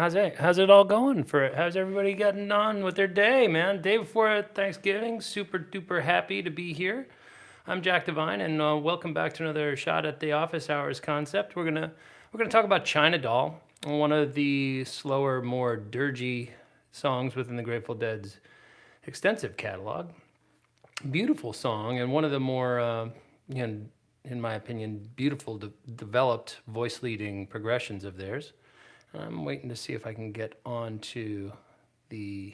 How's it all going? How's everybody getting on with their day, man? Day before Thanksgiving. Super duper happy to be here. I'm Jack Devine, and welcome back to another shot at the office hours concept. We're gonna talk about China Doll, one of the slower, more dirgy songs within the Grateful Dead's extensive catalog. Beautiful song, and one of the more, in my opinion, beautiful developed voice leading progressions of theirs. I'm waiting to see if I can get onto the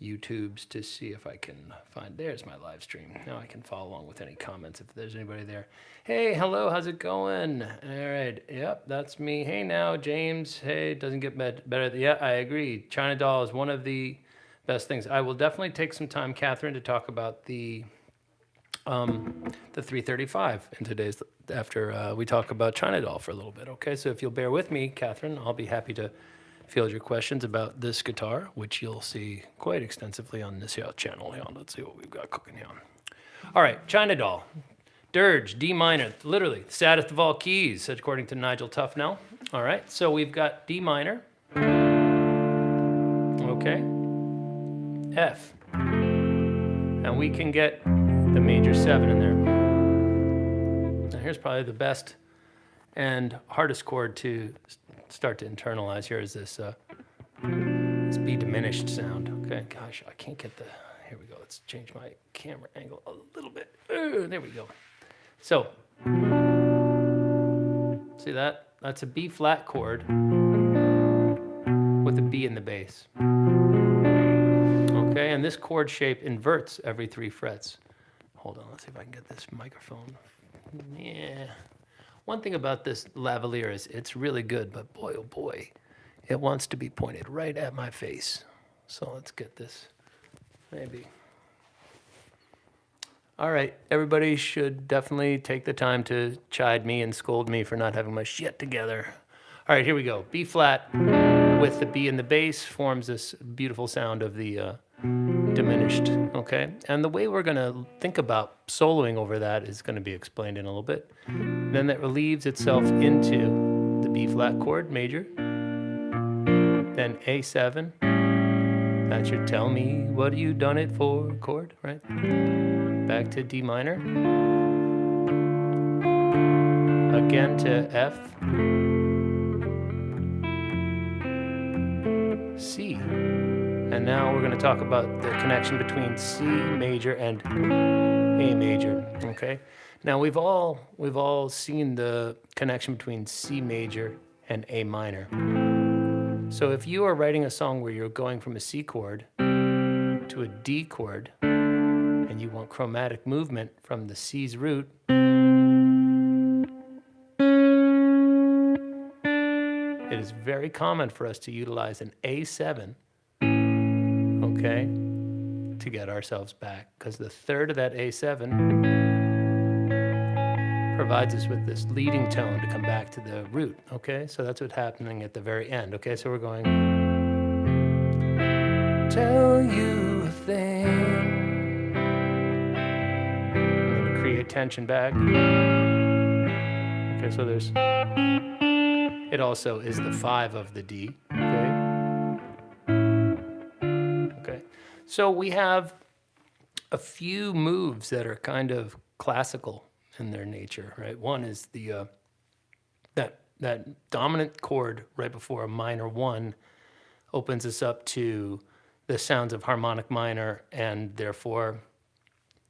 YouTubes to see if I can find. There's my live stream. Now I can follow along with any comments if there's anybody there. Hey, hello, how's it going? All right, yep, that's me. Hey now, James. Hey, it doesn't get better. Yeah, I agree. China Doll is one of the best things. I will definitely take some time, Catherine, to talk about the 335 in today's, after we talk about China Doll for a little bit, okay? So if you'll bear with me, Catherine, I'll be happy to field your questions about this guitar, which you'll see quite extensively on this channel. Let's see what we've got cooking here. All right, China Doll. Dirge, D minor, literally, saddest of all keys, according to Nigel Tufnell. All right, so we've got D minor, okay, F, and we can get the major 7 in there. Now here's probably the best and hardest chord to start to internalize. Here is this B diminished sound. Okay, gosh, I can't get the, here we go. Let's change my camera angle a little bit. There we go. So, see that? That's a B flat chord with a B in the bass. Okay, and this chord shape inverts every 3 frets. Hold on, let's see if I can get this microphone. Yeah. One thing about this lavalier is it's really good, but boy, oh boy, it wants to be pointed right at my face. So let's get this, maybe. All right, everybody should definitely take the time to chide me and scold me for not having my shit together. All right, here we go. B flat with the B in the bass forms this beautiful sound of the diminished, okay? And the way we're gonna think about soloing over that is gonna be explained in a little bit. Then that relieves itself into the B flat chord, major, then A7, that should tell me what you done it for chord, right? Back to D minor, again to F, C. And now we're going to talk about the connection between C major and A major, okay? Now we've all seen the connection between C major and A minor. So if you are writing a song where you're going from a C chord to a D chord and you want chromatic movement from the C's root, it is very common for us to utilize an A7, okay, to get ourselves back, because the third of that A7 provides us with this leading tone to come back to the root, okay? So that's what's happening at the very end, okay? So we're going, tell you a thing, and then create tension back. Okay, so there's, it also is the 5 of the D, okay? Okay, so we have a few moves that are kind of classical in their nature, right? One is the that dominant chord right before a minor 1 opens us up to the sounds of harmonic minor, and therefore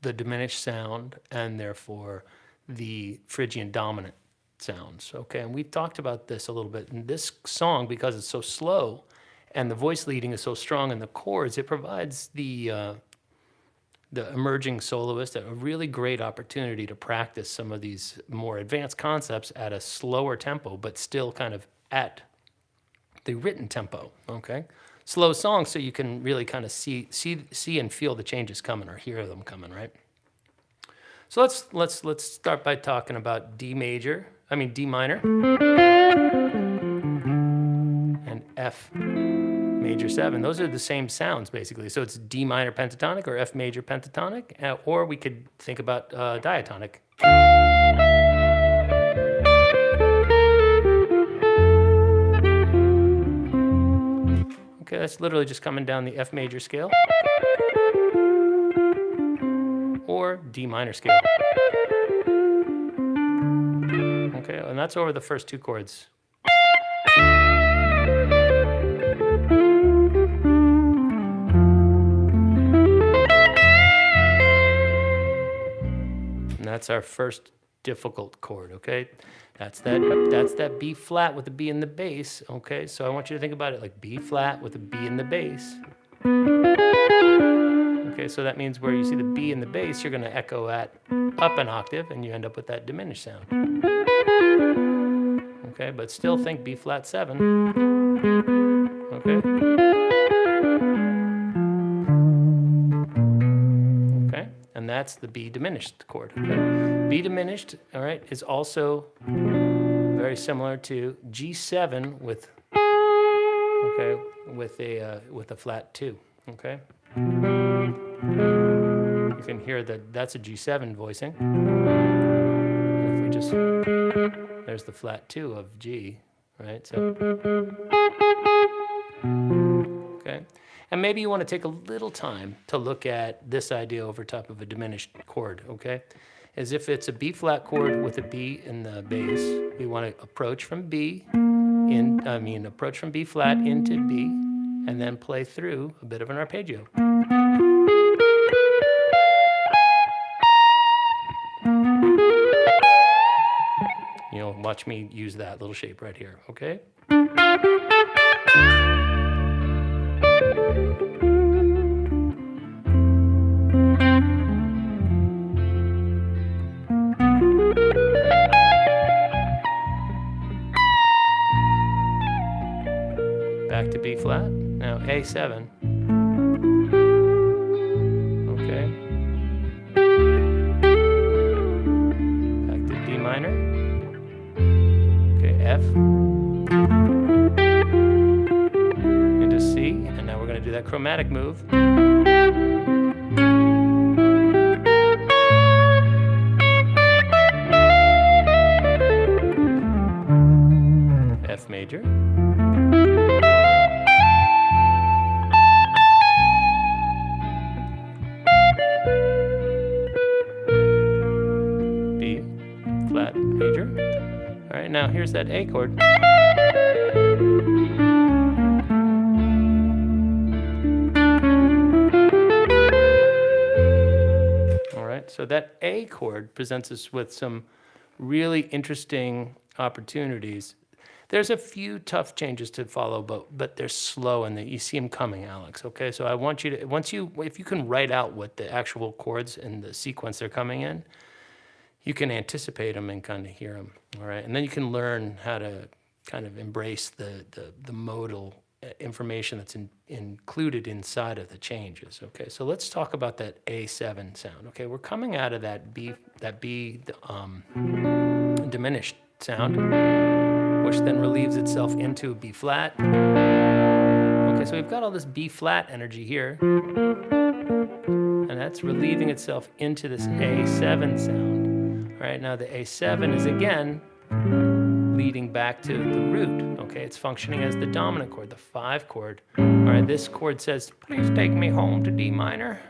the diminished sound, and therefore the Phrygian dominant sounds, okay? And we've talked about this a little bit. In this song, because it's so slow and the voice leading is so strong in the chords, it provides the emerging soloist a really great opportunity to practice some of these more advanced concepts at a slower tempo, but still kind of at the written tempo, okay? Slow songs so you can really kind of see and feel the changes coming, or hear them coming, right? So let's start by talking about D minor, and F major 7. Those are the same sounds, basically. So it's D minor pentatonic or F major pentatonic, or we could think about diatonic. Okay, that's literally just coming down the F major scale or D minor scale. Okay, and that's over the first two chords. And that's our first difficult chord, okay? That's that B flat with the B in the bass, okay? So I want you to think about it like B flat with a B in the bass. Okay, so that means where you see the B in the bass, you're gonna echo at up an octave and you end up with that diminished sound. Okay, but still think B flat 7. Okay. Okay, and that's the B diminished chord. Okay? B diminished, all right, is also very similar to G7 with a flat 2. Okay. You can hear that that's a G7 voicing. If we just, there's the flat 2 of G, right? So, okay. And maybe you want to take a little time to look at this idea over top of a diminished chord, okay? As if it's a B flat chord with a B in the bass. We want to approach from B approach from B flat into B, and then play through a bit of an arpeggio. You know, watch me use that little shape right here, okay? Back to B flat, now A7. Okay. Back to D minor. Okay, F. Into C, and now we're gonna do that chromatic move. F major. B flat major. All right, now here's that A chord. All right, so that A chord presents us with some really interesting opportunities. There's a few tough changes to follow, but they're slow and you see them coming, Alex. Okay, so I want you to, if you can write out what the actual chords and the sequence they're coming in, you can anticipate them and kind of hear them. All right, and then you can learn how to kind of embrace the modal information that's included inside of the changes. Okay, so let's talk about that A7 sound. Okay, we're coming out of that B diminished sound, which then relieves itself into B flat. Okay, so we've got all this B flat energy here, and that's relieving itself into this A7 sound. All right, now the A7 is again leading back to the root. Okay, it's functioning as the dominant chord, the 5 chord. All right, this chord says, please take me home to D minor.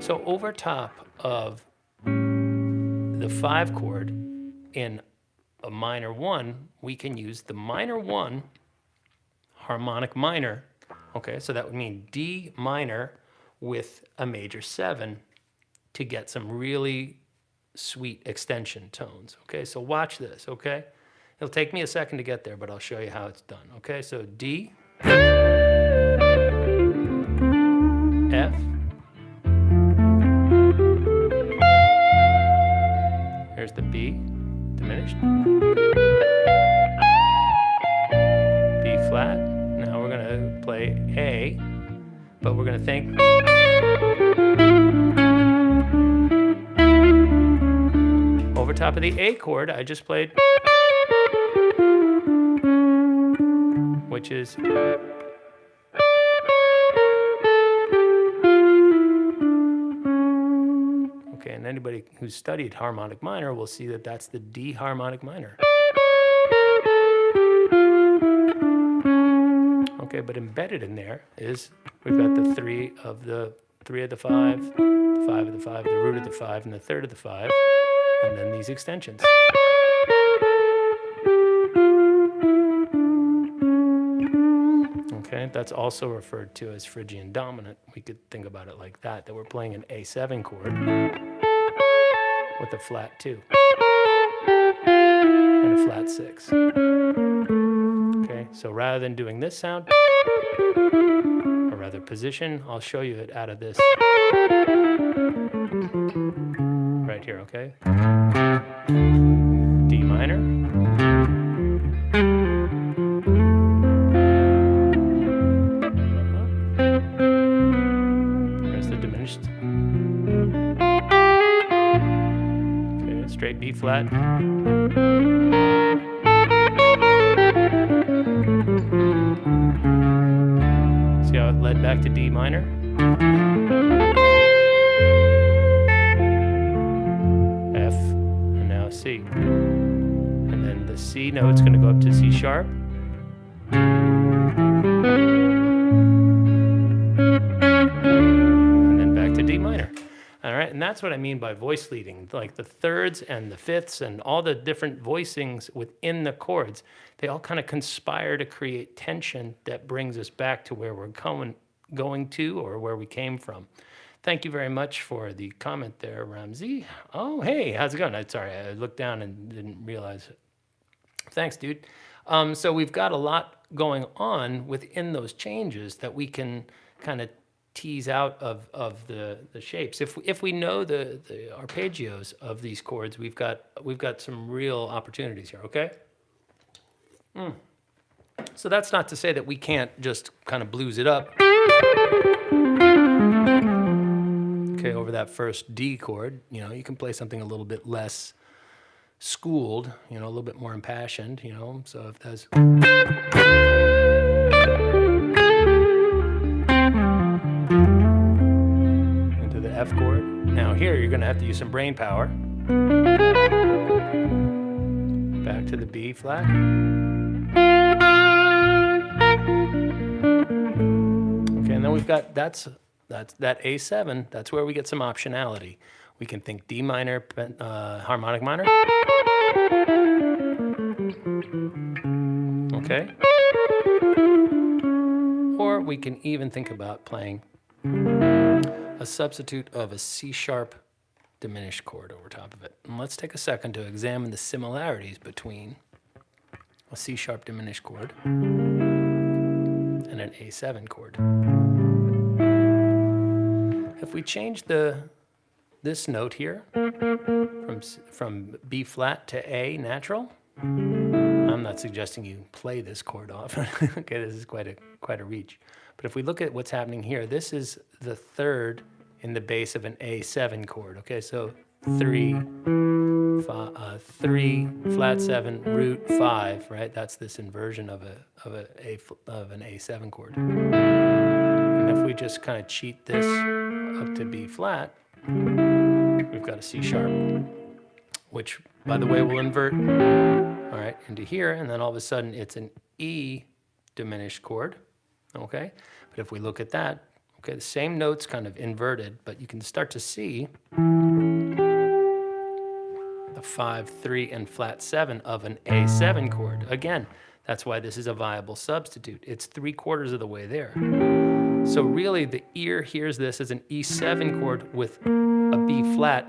So over top of the 5 chord in a minor 1, we can use the minor 1 harmonic minor. Okay, so that would mean D minor with a major 7 to get some really sweet extension tones. Okay, so watch this, okay? It'll take me a second to get there, but I'll show you how it's done. Okay, so D, F, here's the B, diminished, B flat. Now we're gonna play A, but we're gonna think over top of the A chord I just played, which is okay, and anybody who's studied harmonic minor will see that that's the D harmonic minor. Okay, but embedded in there is we've got the 3 of the 5, the 5 of the 5, the root of the 5, and the third of the 5, and then these extensions. Okay, that's also referred to as Phrygian dominant. We could think about it like that we're playing an A7 chord with a flat 2 and a flat 6. Okay, so rather than doing this sound, or rather position, I'll show you it out of this right here, okay? D minor. There's the diminished. Okay, straight B flat. See how it led back to D minor? F, and now C. And then the C note's going to go up to C sharp. And then back to D minor. All right, and that's what I mean by voice leading, like the thirds and the fifths and all the different voicings within the chords. They all kind of conspire to create tension that brings us back to where we're going to or where we came from. Thank you very much for the comment there, Ramsey. Oh, hey, how's it going? Sorry, I looked down and didn't realize it. Thanks, dude. So we've got a lot going on within those changes that we can kind of tease out of the shapes. If we know the arpeggios of these chords, we've got some real opportunities here, okay? So that's not to say that we can't just kind of blues it up. Okay, over that first D chord, you know, you can play something a little bit less schooled, you know, a little bit more impassioned, you know, so if that's... into the F chord. Now here, you're gonna have to use some brain power. Back to the B flat. Okay, and then we've got, that's that A7, that's where we get some optionality. We can think D minor, harmonic minor. Okay. Or we can even think about playing a substitute of a C sharp diminished chord over top of it. And let's take a second to examine the similarities between a C sharp diminished chord and an A7 chord. If we change this note here from B flat to A natural, I'm not suggesting you play this chord off. Okay, this is quite a reach. But if we look at what's happening here, this is the third in the base of an A7 chord. Okay, so 3, flat 7, root 5, right? That's this inversion of an A7 chord. And if we just kind of cheat this up to B flat, we've got a C sharp, which, by the way, will invert, all right, into here, and then all of a sudden it's an E diminished chord, okay? But if we look at that, okay, the same notes kind of inverted, but you can start to see the 5, 3, and flat 7 of an A7 chord. Again, that's why this is a viable substitute. It's 3/4 of the way there. So really, the ear hears this as an E7 chord with a B flat.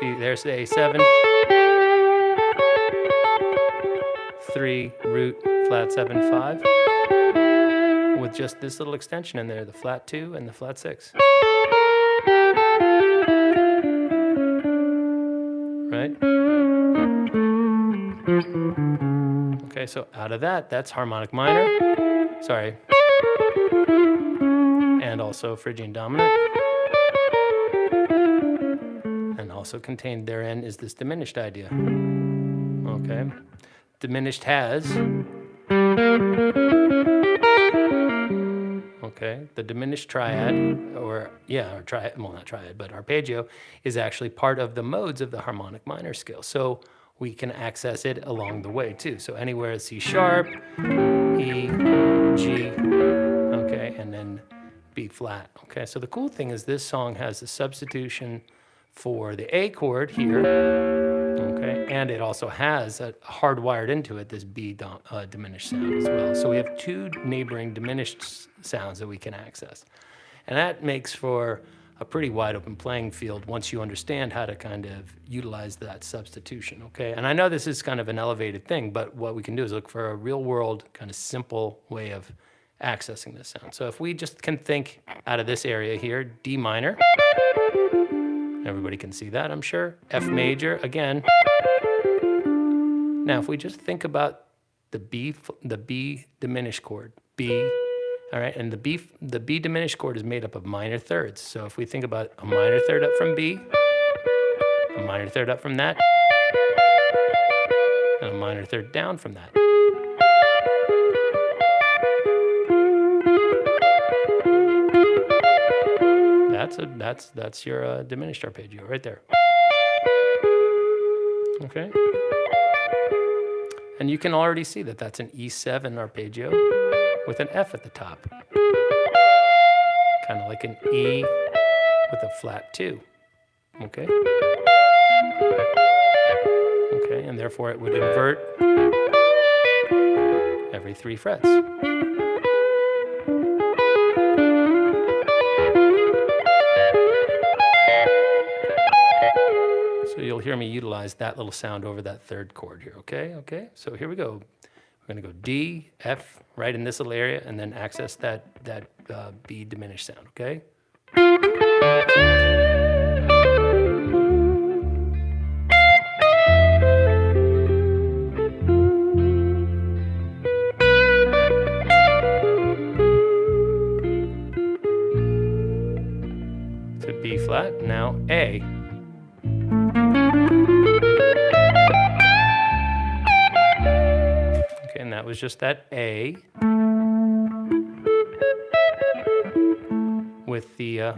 See, there's the A7. 3, root, flat 7, 5. With just this little extension in there, the flat 2 and the flat 6. Right? Okay, so out of that, that's harmonic minor. Sorry. And also Phrygian dominant. And also contained therein is this diminished idea. Okay. Diminished has, okay, the diminished triad, or triad, well, not triad, but arpeggio, is actually part of the modes of the harmonic minor scale. So we can access it along the way too. So anywhere C sharp, E, G, okay, and then B flat. Okay, so the cool thing is this song has a substitution for the A chord here, okay, and it also has a hardwired into it this B diminished sound as well. So we have two neighboring diminished sounds that we can access. And that makes for a pretty wide open playing field once you understand how to kind of utilize that substitution, okay? And I know this is kind of an elevated thing, but what we can do is look for a real world kind of simple way of accessing this sound. So if we just can think out of this area here, D minor, everybody can see that, I'm sure. F major, again. Now, if we just think about the B diminished chord, B, all right, and the B diminished chord is made up of minor thirds. So if we think about a minor third up from B, a minor third up from that, and a minor third down from that. That's your diminished arpeggio right there. Okay. And you can already see that that's an E7 arpeggio with an F at the top. Kind of like an E with a flat 2. Okay? Okay, and therefore it would invert every 3 frets. So you'll hear me utilize that little sound over that third chord here, okay? Okay, so here we go. We're gonna go D, F, right in this little area, and then access that B diminished sound, okay? To B flat, now A. And that was just that A with the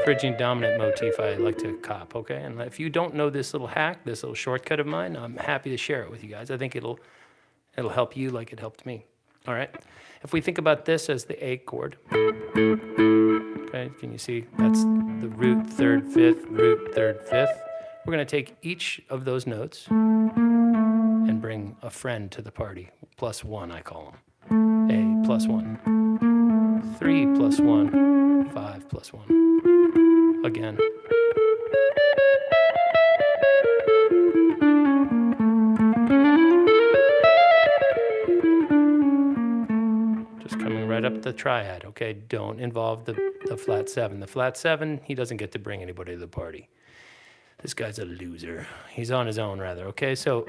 Phrygian dominant motif I like to cop, okay? And if you don't know this little hack, this little shortcut of mine, I'm happy to share it with you guys. I think it'll help you like it helped me. All right? If we think about this as the A chord, okay, can you see? That's the root, third, fifth, root, third, fifth. We're going to take each of those notes and bring a friend to the party. +1, I call them. A +1. 3 +1. 5 +1. Again. Just coming right up the triad, okay? Don't involve the flat 7. The flat 7, he doesn't get to bring anybody to the party. This guy's a loser. He's on his own, rather, okay? So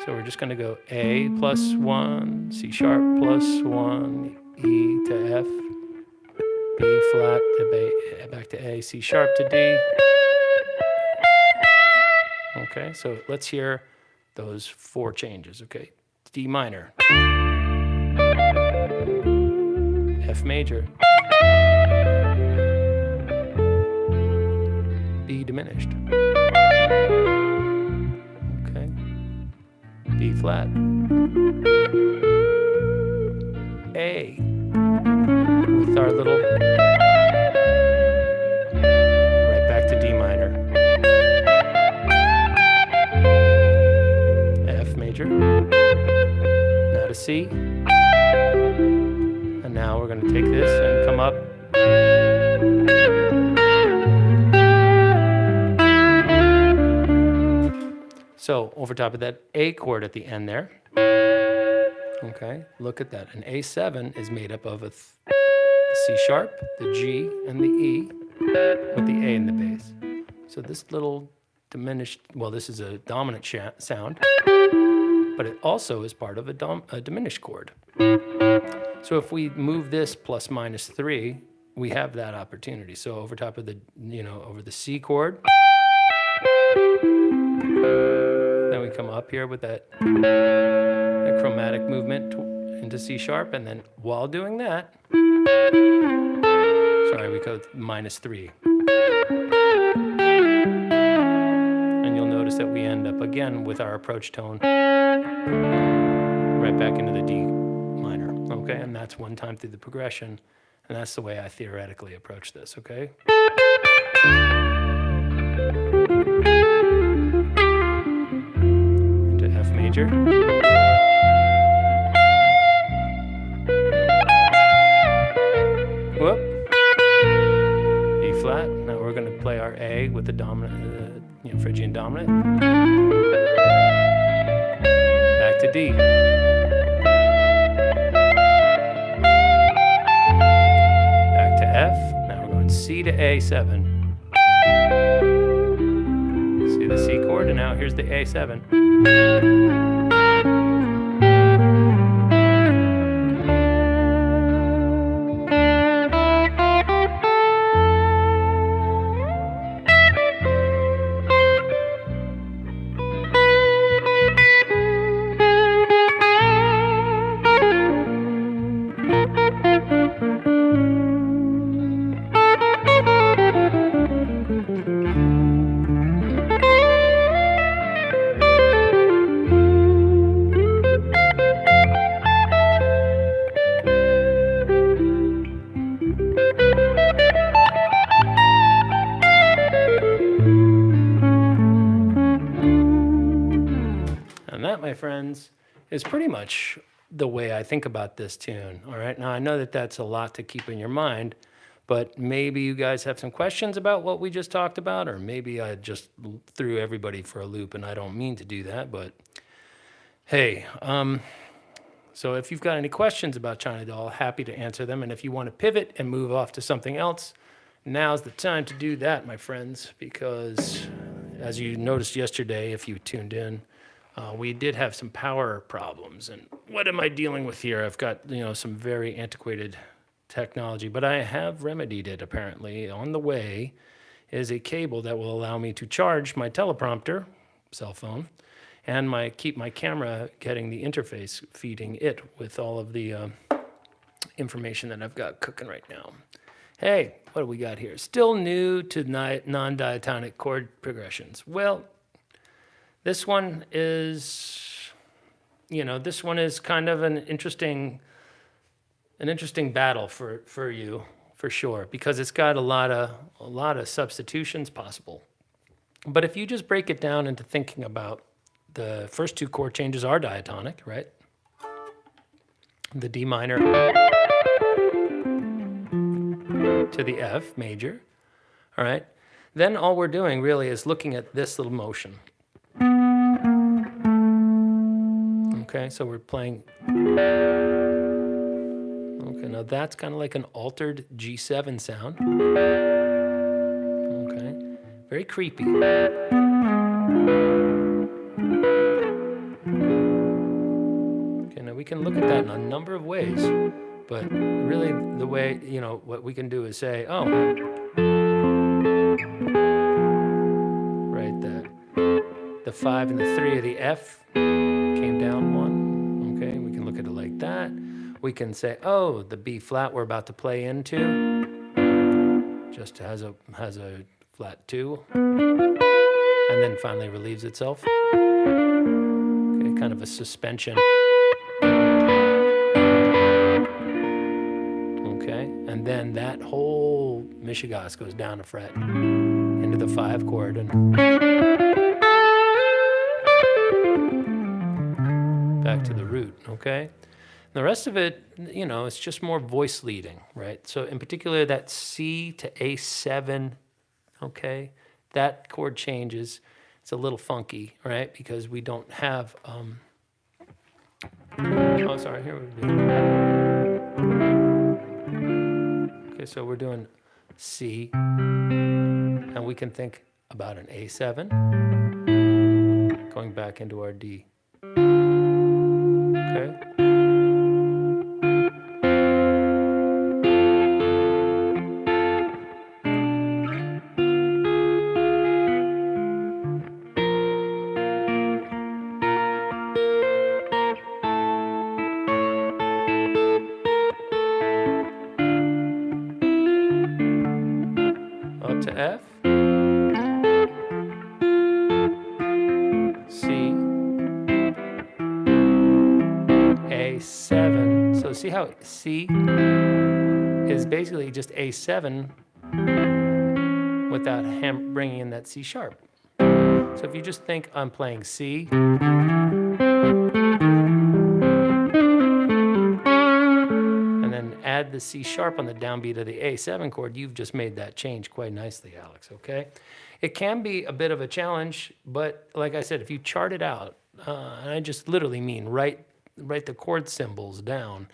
we're just going to go A +1, C sharp +1, E to F, B flat to B, back to A, C sharp to D. Okay, so let's hear those 4 changes, okay? D minor, F major, B diminished. Okay. B flat. A with our little right back to D minor. F major. Now to C. And now we're going to take this and come up. So over top of that A chord at the end there, okay, look at that. An A7 is made up of a C sharp, the G, and the E, with the A in the bass. So this little diminished, well, this is a dominant sound, but it also is part of a diminished chord. So if we move this ±3, we have that opportunity. So over top of the, over the C chord, then we come up here with that chromatic movement into C sharp, and then while doing that, sorry, we go -3. And you'll notice that we end up again with our approach tone right back into the D minor, okay? And that's one time through the progression, and that's the way I theoretically approach this, okay? Into F major. Whoop. B flat. Now we're going to play our A with the dominant, Phrygian dominant. Back to D. Back to F. Now we're going C to A7. See the C chord, and now here's the A7. And that, my friends, is pretty much the way I think about this tune. All right. Now, I know that that's a lot to keep in your mind, but maybe you guys have some questions about what we just talked about, or maybe I just threw everybody for a loop and I don't mean to do that, but hey, so if you've got any questions about China Doll, happy to answer them. And if you want to pivot and move off to something else, now's the time to do that, my friends, because as you noticed yesterday, if you tuned in, we did have some power problems. And what am I dealing with here? I've got, some very antiquated technology, but I have remedied it apparently. On the way is a cable that will allow me to charge my teleprompter, cell phone, and keep my camera getting the interface, feeding it with all of the information that I've got cooking right now. Hey, what do we got here? Still new to non-diatonic chord progressions. Well, this one is, kind of an interesting battle for you, for sure, because it's got a lot of substitutions possible. But if you just break it down into thinking about the first two chord changes are diatonic, right? The D minor to the F major, all right? Then all we're doing really is looking at this little motion. Okay, so we're playing. Okay, now that's kind of like an altered G7 sound. Okay, very creepy. Okay, now we can look at that in a number of ways, but really the way, what we can do is say, oh, right, the 5 and the 3 of the F came down 1. Okay, we can look at it like that. We can say, oh, the B flat we're about to play into just has a flat 2, and then finally relieves itself. Okay, kind of a suspension. Okay, and then that whole mishigas goes down a fret into the 5 chord, and back to the root, okay? The rest of it, it's just more voice leading, right? So in particular, that C to A7, okay? That chord changes. It's a little funky, right? Because we don't have, oh, sorry, here we go. Okay, so we're doing C, and we can think about an A7, going back into our D. Okay. Up to F. A7. So see how C is basically just A7 without bringing in that C sharp. So if you just think I'm playing C, and then add the C sharp on the downbeat of the A7 chord, you've just made that change quite nicely, Alex, okay? It can be a bit of a challenge, but like I said, if you chart it out, and I just literally mean write the chord symbols down,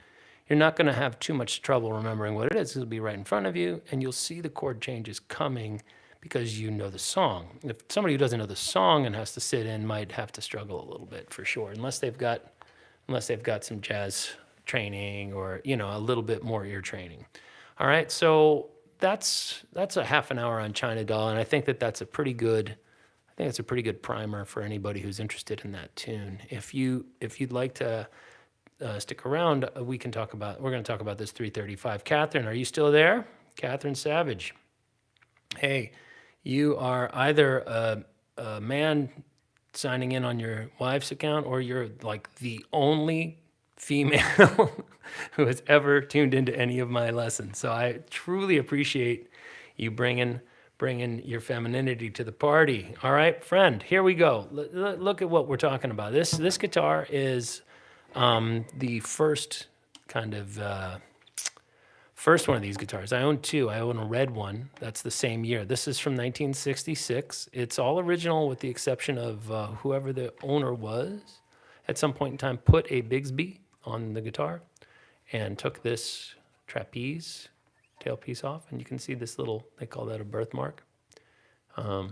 you're not going to have too much trouble remembering what it is. It'll be right in front of you, and you'll see the chord changes coming because you know the song. If somebody who doesn't know the song and has to sit in might have to struggle a little bit for sure, unless they've got some jazz training or a little bit more ear training. All right, so that's a half an hour on China Doll, and I think that's a pretty good. I think it's a pretty good primer for anybody who's interested in that tune. If you'd like to stick around, we're going to talk about this 335. Catherine, are you still there? Catherine Savage. Hey, you are either a man signing in on your wife's account, or you're like the only female who has ever tuned into any of my lessons. So I truly appreciate you bringing your femininity to the party. All right, friend, here we go. Look at what we're talking about. This guitar is the first first one of these guitars. I own two. I own a red one. That's the same year. This is from 1966. It's all original with the exception of whoever the owner was. At some point in time, put a Bigsby on the guitar and took this trapeze tailpiece off. And you can see this little, they call that a birthmark. So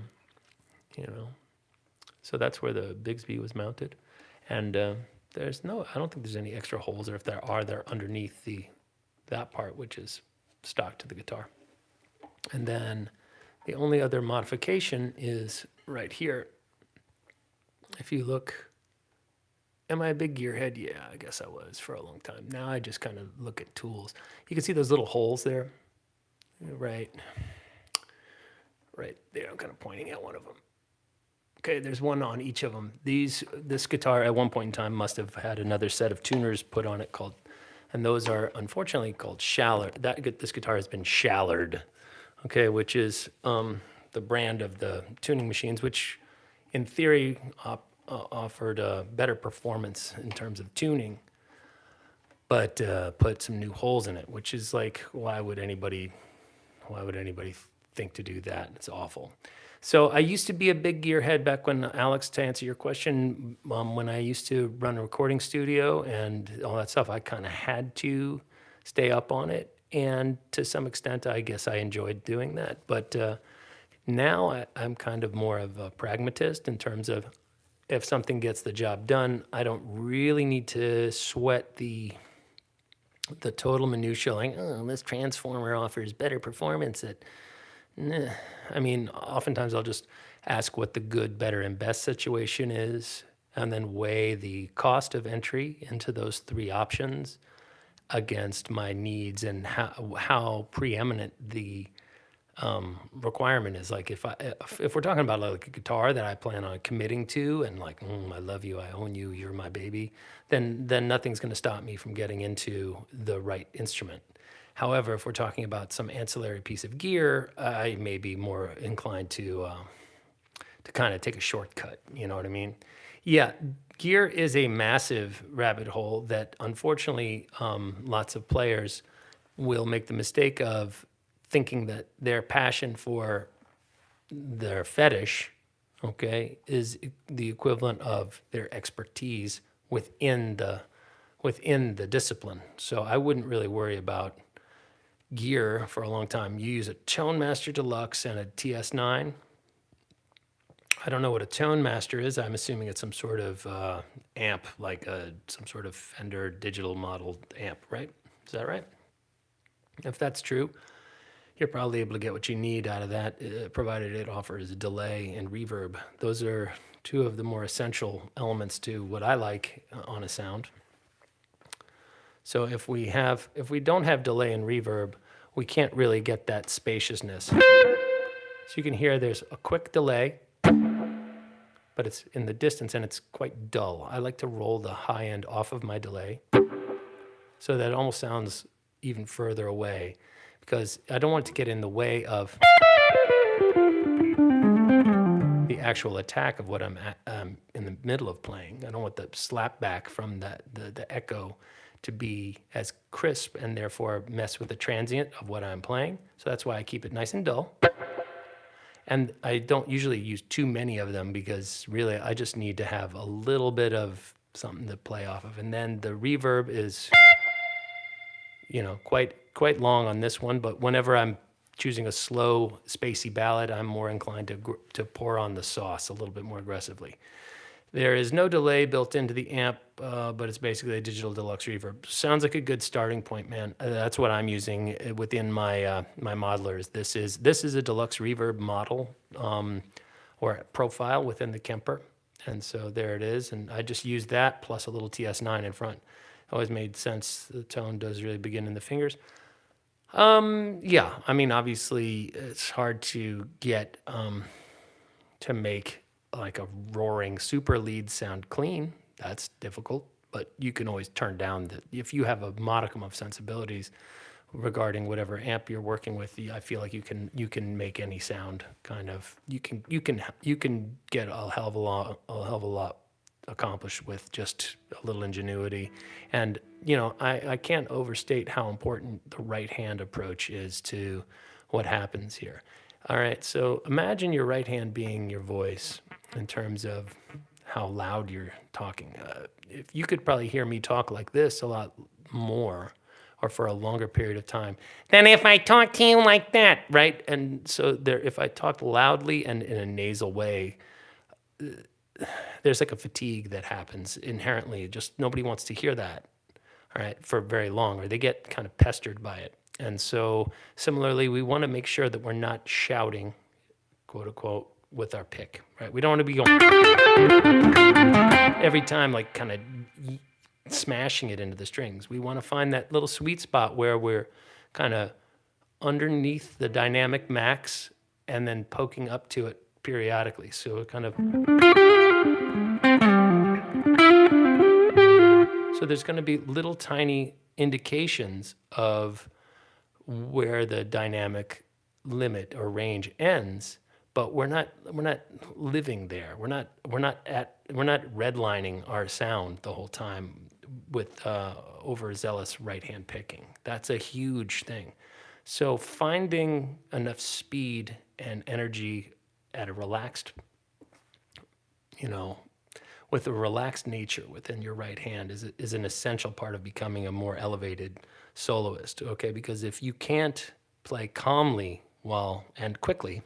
that's where the Bigsby was mounted. And I don't think there's any extra holes, or if there are, they're underneath that part, which is stock to the guitar. And then the only other modification is right here. If you look, am I a big gearhead? Yeah, I guess I was for a long time. Now I just kind of look at tools. You can see those little holes there, right there. I'm kind of pointing at one of them. Okay, there's one on each of them. This guitar at one point in time must have had another set of tuners put on it and those are unfortunately called Shallard. This guitar has been Shallard, okay, which is the brand of the tuning machines, which in theory offered a better performance in terms of tuning, but put some new holes in it, which is like, why would anybody think to do that? It's awful. So I used to be a big gearhead back when, Alex, to answer your question, when I used to run a recording studio and all that stuff, I kind of had to stay up on it. And to some extent, I guess I enjoyed doing that. But now I'm kind of more of a pragmatist in terms of if something gets the job done, I don't really need to sweat the total minutia, like, oh, this transformer offers better performance at... Nah. I mean, oftentimes I'll just ask what the good, better, and best situation is, and then weigh the cost of entry into those three options against my needs and how preeminent the requirement is. Like if we're talking about like a guitar that I plan on committing to and like, I love you, I own you, you're my baby, then nothing's going to stop me from getting into the right instrument. However, if we're talking about some ancillary piece of gear, I may be more inclined to kind of take a shortcut. You know what I mean? Yeah, gear is a massive rabbit hole that unfortunately lots of players will make the mistake of thinking that their passion for their fetish, okay, is the equivalent of their expertise within the discipline. So I wouldn't really worry about gear for a long time. You use a Tone Master Deluxe and a TS9. I don't know what a Tone Master is. I'm assuming it's some sort of amp, like some sort of Fender digital model amp, right? Is that right? If that's true, you're probably able to get what you need out of that, provided it offers delay and reverb. Those are two of the more essential elements to what I like on a sound. So if we don't have delay and reverb, we can't really get that spaciousness. So you can hear there's a quick delay, but it's in the distance and it's quite dull. I like to roll the high end off of my delay so that it almost sounds even further away, because I don't want it to get in the way of the actual attack of what I'm in the middle of playing. I don't want the slap back from the echo to be as crisp and therefore mess with the transient of what I'm playing. So that's why I keep it nice and dull. And I don't usually use too many of them, because really I just need to have a little bit of something to play off of. And then the reverb is, quite long on this one, but whenever I'm choosing a slow, spacey ballad, I'm more inclined to pour on the sauce a little bit more aggressively. There is no delay built into the amp, but it's basically a digital deluxe reverb. Sounds like a good starting point, man. That's what I'm using within my my modelers. This is a deluxe reverb model or profile within the Kemper, and so there it is. And I just use that plus a little TS9 in front. Always made sense. The tone does really begin in the fingers. Yeah, I mean, obviously it's hard to get to make like a roaring super lead sound clean. That's difficult, but you can always turn down if you have a modicum of sensibilities regarding whatever amp you're working with. I feel like you can make any sound kind of, you can get a hell of a lot accomplished with just a little ingenuity. And I can't overstate how important the right hand approach is to what happens here. All right, so imagine your right hand being your voice in terms of how loud you're talking. If you could probably hear me talk like this a lot more or for a longer period of time than if I talk to you like that, right? And so if I talk loudly and in a nasal way, there's like a fatigue that happens inherently. Just nobody wants to hear that, all right, for very long, or they get kind of pestered by it. And so similarly, we want to make sure that we're not shouting, quote unquote, with our pick, right? We don't want to be going every time, like kind of smashing it into the strings. We want to find that little sweet spot where we're kind of underneath the dynamic max and then poking up to it periodically. So it kind of, so there's going to be little tiny indications of where the dynamic limit or range ends, but we're not living there. We're not redlining our sound the whole time with overzealous right hand picking. That's a huge thing. So finding enough speed and energy at a relaxed, with a relaxed nature within your right hand is an essential part of becoming a more elevated soloist, okay? Because if you can't play calmly and quickly,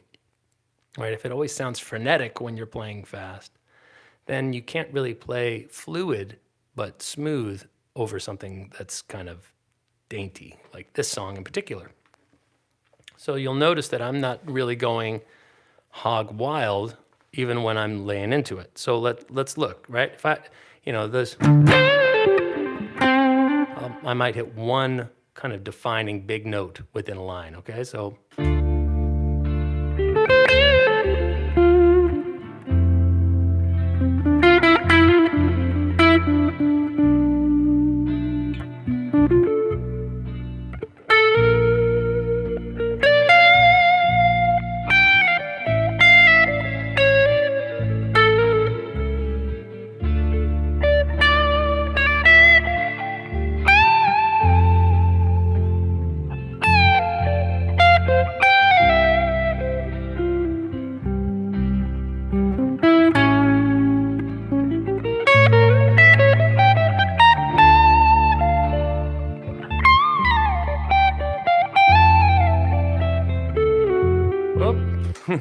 right? If it always sounds frenetic when you're playing fast, then you can't really play fluid but smooth over something that's kind of dainty, like this song in particular. So you'll notice that I'm not really going hog wild even when I'm laying into it. So let's look, right? If I might hit one kind of defining big note within a line, okay? So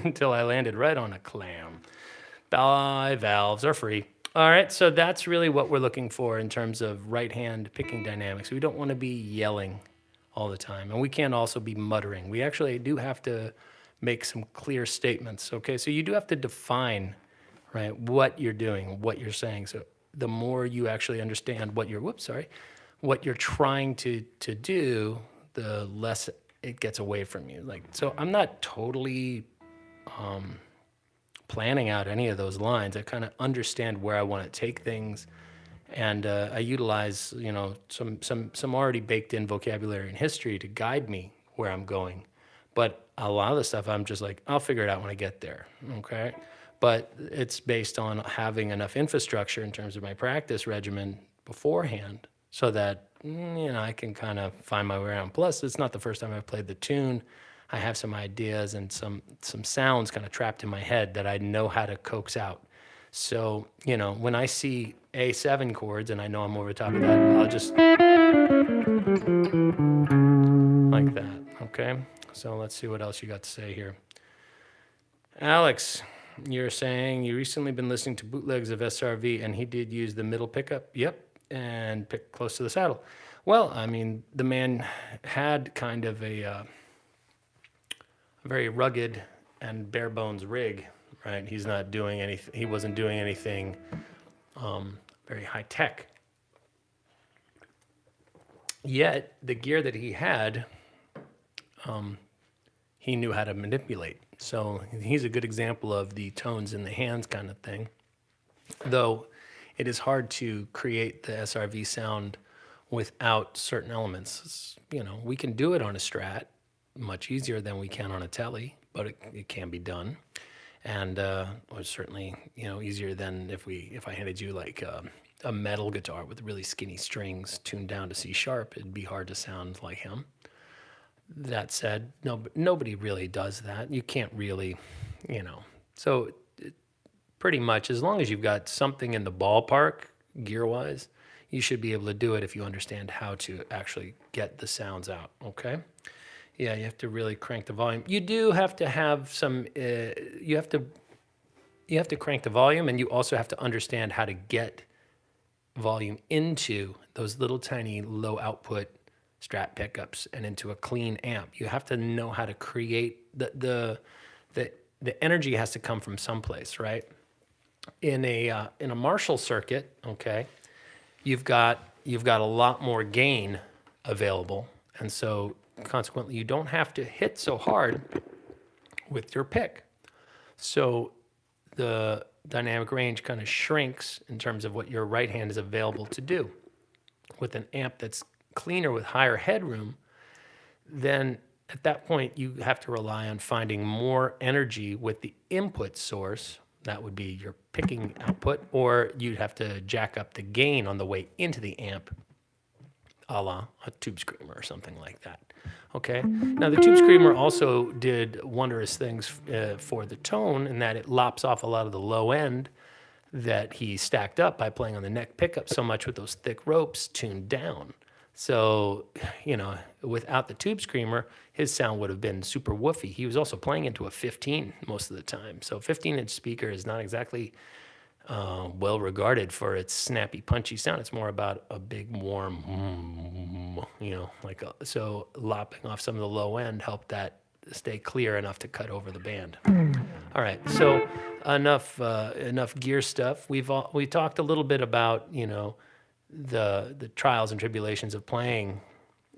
until I landed right on a clam. Bivalves are free. All right, so that's really what we're looking for in terms of right hand picking dynamics. We don't want to be yelling all the time, and we can't also be muttering. We actually do have to make some clear statements, okay? So you do have to define, right, what you're doing, what you're saying. So the more you actually understand what you're, what you're trying to do, the less it gets away from you. Like, so I'm not totally planning out any of those lines. I kind of understand where I want to take things, and I utilize, some already baked in vocabulary and history to guide me where I'm going. But a lot of the stuff I'm just like, I'll figure it out when I get there. Okay. But it's based on having enough infrastructure in terms of my practice regimen beforehand so that, I can kind of find my way around. Plus, it's not the first time I've played the tune. I have some ideas and some sounds kind of trapped in my head that I know how to coax out. So, when I see A7 chords and I know I'm over the top of that, I'll just like that, okay? So let's see what else you got to say here. Alex, you're saying you recently been listening to bootlegs of SRV and he did use the middle pickup. Yep, and pick close to the saddle. Well, I mean, the man had kind of a very rugged and bare bones rig, right? He's not doing anything. He wasn't doing anything very high tech. Yet the gear that he had, he knew how to manipulate. So he's a good example of the tones in the hands kind of thing. Though it is hard to create the SRV sound without certain elements. We can do it on a Strat much easier than we can on a Tele, but it can be done. And or certainly, easier than if I handed you like a metal guitar with really skinny strings tuned down to C sharp. It'd be hard to sound like him. That said, nobody really does that. You can't really, So pretty much, as long as you've got something in the ballpark, gear-wise, you should be able to do it if you understand how to actually get the sounds out, okay? Yeah, you have to really crank the volume. You do have to have some, you have to crank the volume, and you also have to understand how to get volume into those little tiny low output Strat pickups and into a clean amp. You have to know how to create the energy has to come from someplace, right? In a Marshall circuit, okay, you've got a lot more gain available, and so consequently you don't have to hit so hard with your pick. So the dynamic range kind of shrinks in terms of what your right hand is available to do. With an amp that's cleaner with higher headroom, then at that point you have to rely on finding more energy with the input source. That would be your picking output, or you'd have to jack up the gain on the way into the amp, a la a tube screamer or something like that. Okay. Now the tube screamer also did wondrous things for the tone in that it lops off a lot of the low end that he stacked up by playing on the neck pickup so much with those thick ropes tuned down. So, without the tube screamer, his sound would have been super woofy. He was also playing into a 15 most of the time. So 15-inch speaker is not exactly well regarded for its snappy, punchy sound. It's more about a big, warm, so lopping off some of the low end helped that stay clear enough to cut over the band. All right, so enough gear stuff. We talked a little bit about, the trials and tribulations of playing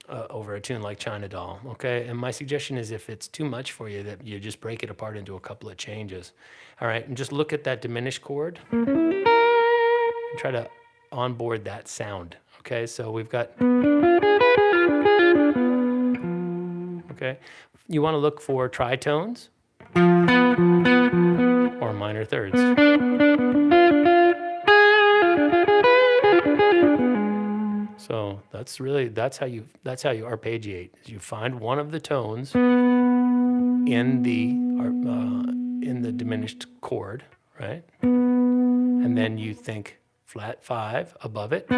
over a tune like China Doll, okay? And my suggestion is if it's too much for you, that you just break it apart into a couple of changes. All right, and just look at that diminished chord and try to onboard that sound, okay? So we've got, okay? You want to look for tritones or minor thirds. So that's how you arpeggiate. Is you find one of the tones in the diminished chord, right? And then you think flat 5 above it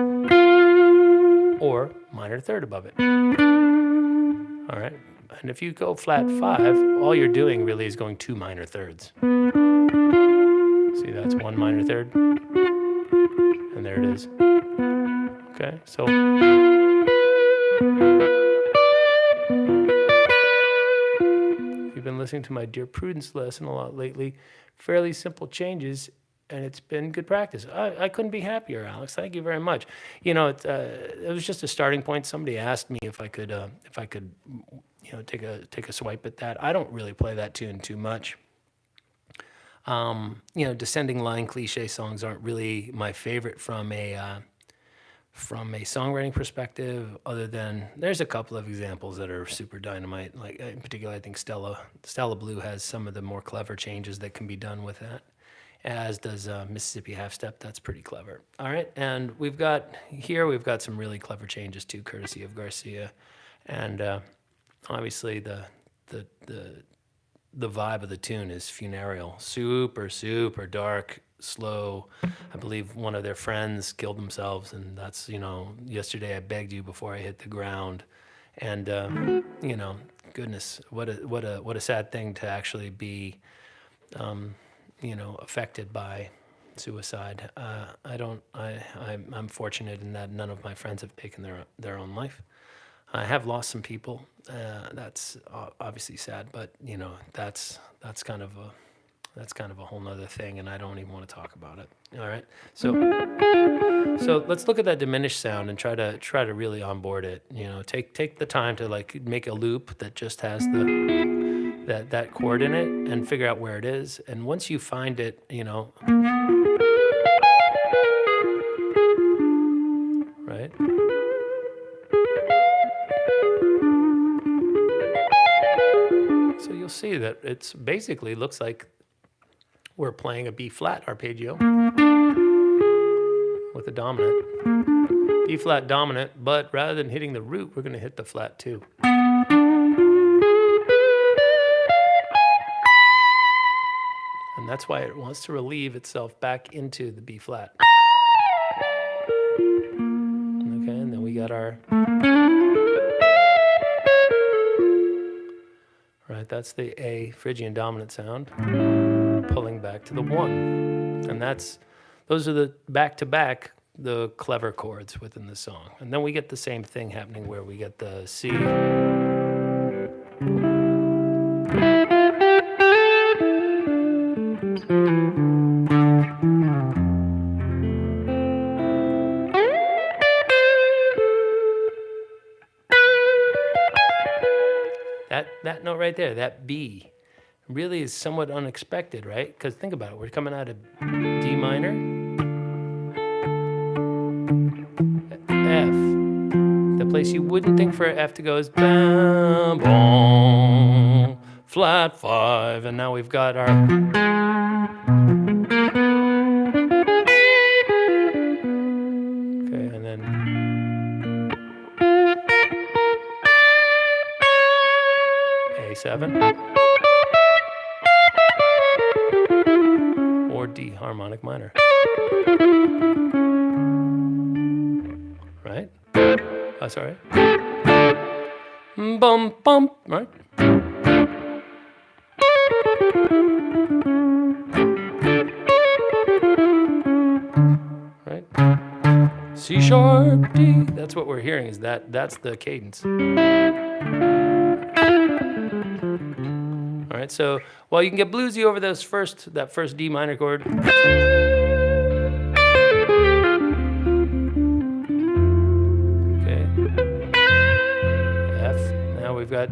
or minor third above it. All right. And if you go flat 5, all you're doing really is going 2 minor thirds. See, that's 1 minor third. And there it is. Okay, so you've been listening to my Dear Prudence lesson a lot lately. Fairly simple changes, and it's been good practice. I couldn't be happier, Alex. Thank you very much. It was just a starting point. Somebody asked me if I could take a swipe at that. I don't really play that tune too much. Descending line cliche songs aren't really my favorite from a songwriting perspective, other than there's a couple of examples that are super dynamite. Like in particular, I think Stella Blue has some of the more clever changes that can be done with that, as does Mississippi Half Step. That's pretty clever. All right, and we've got some really clever changes too, courtesy of Garcia, and obviously the vibe of the tune is funereal, super, super dark, slow. I believe one of their friends killed themselves, and that's, yesterday I begged you before I hit the ground. And, goodness, what a sad thing to actually be, affected by suicide. I'm fortunate in that none of my friends have taken their own life. I have lost some people. That's obviously sad, but that's kind of a whole nother thing, and I don't even want to talk about it. All right, so let's look at that diminished sound and try to really onboard it. Take the time to make a loop that just has that chord in it and figure out where it is. And once you find it, right. So you'll see that it's basically looks like we're playing a B flat arpeggio with a dominant. B flat dominant, but rather than hitting the root, we're going to hit the flat 2. And that's why it wants to relieve itself back into the B flat. Okay, and then we got our... Right, that's the A Phrygian dominant sound, pulling back to the 1. And those are the back-to-back, the clever chords within the song. And then we get the same thing happening where we get the C. That note right there, that B, really is somewhat unexpected, right? Because think about it, we're coming out of D minor, F. The place you wouldn't think for F to go is bam, boom, flat 5, and now we've got our... Okay, and then... A7 or D harmonic minor, right? Oh, sorry. Bum bum, right? Right? C sharp D. That's what we're hearing. That's the cadence. All right, so while you can get bluesy over that first D minor chord, okay, F. Now we've got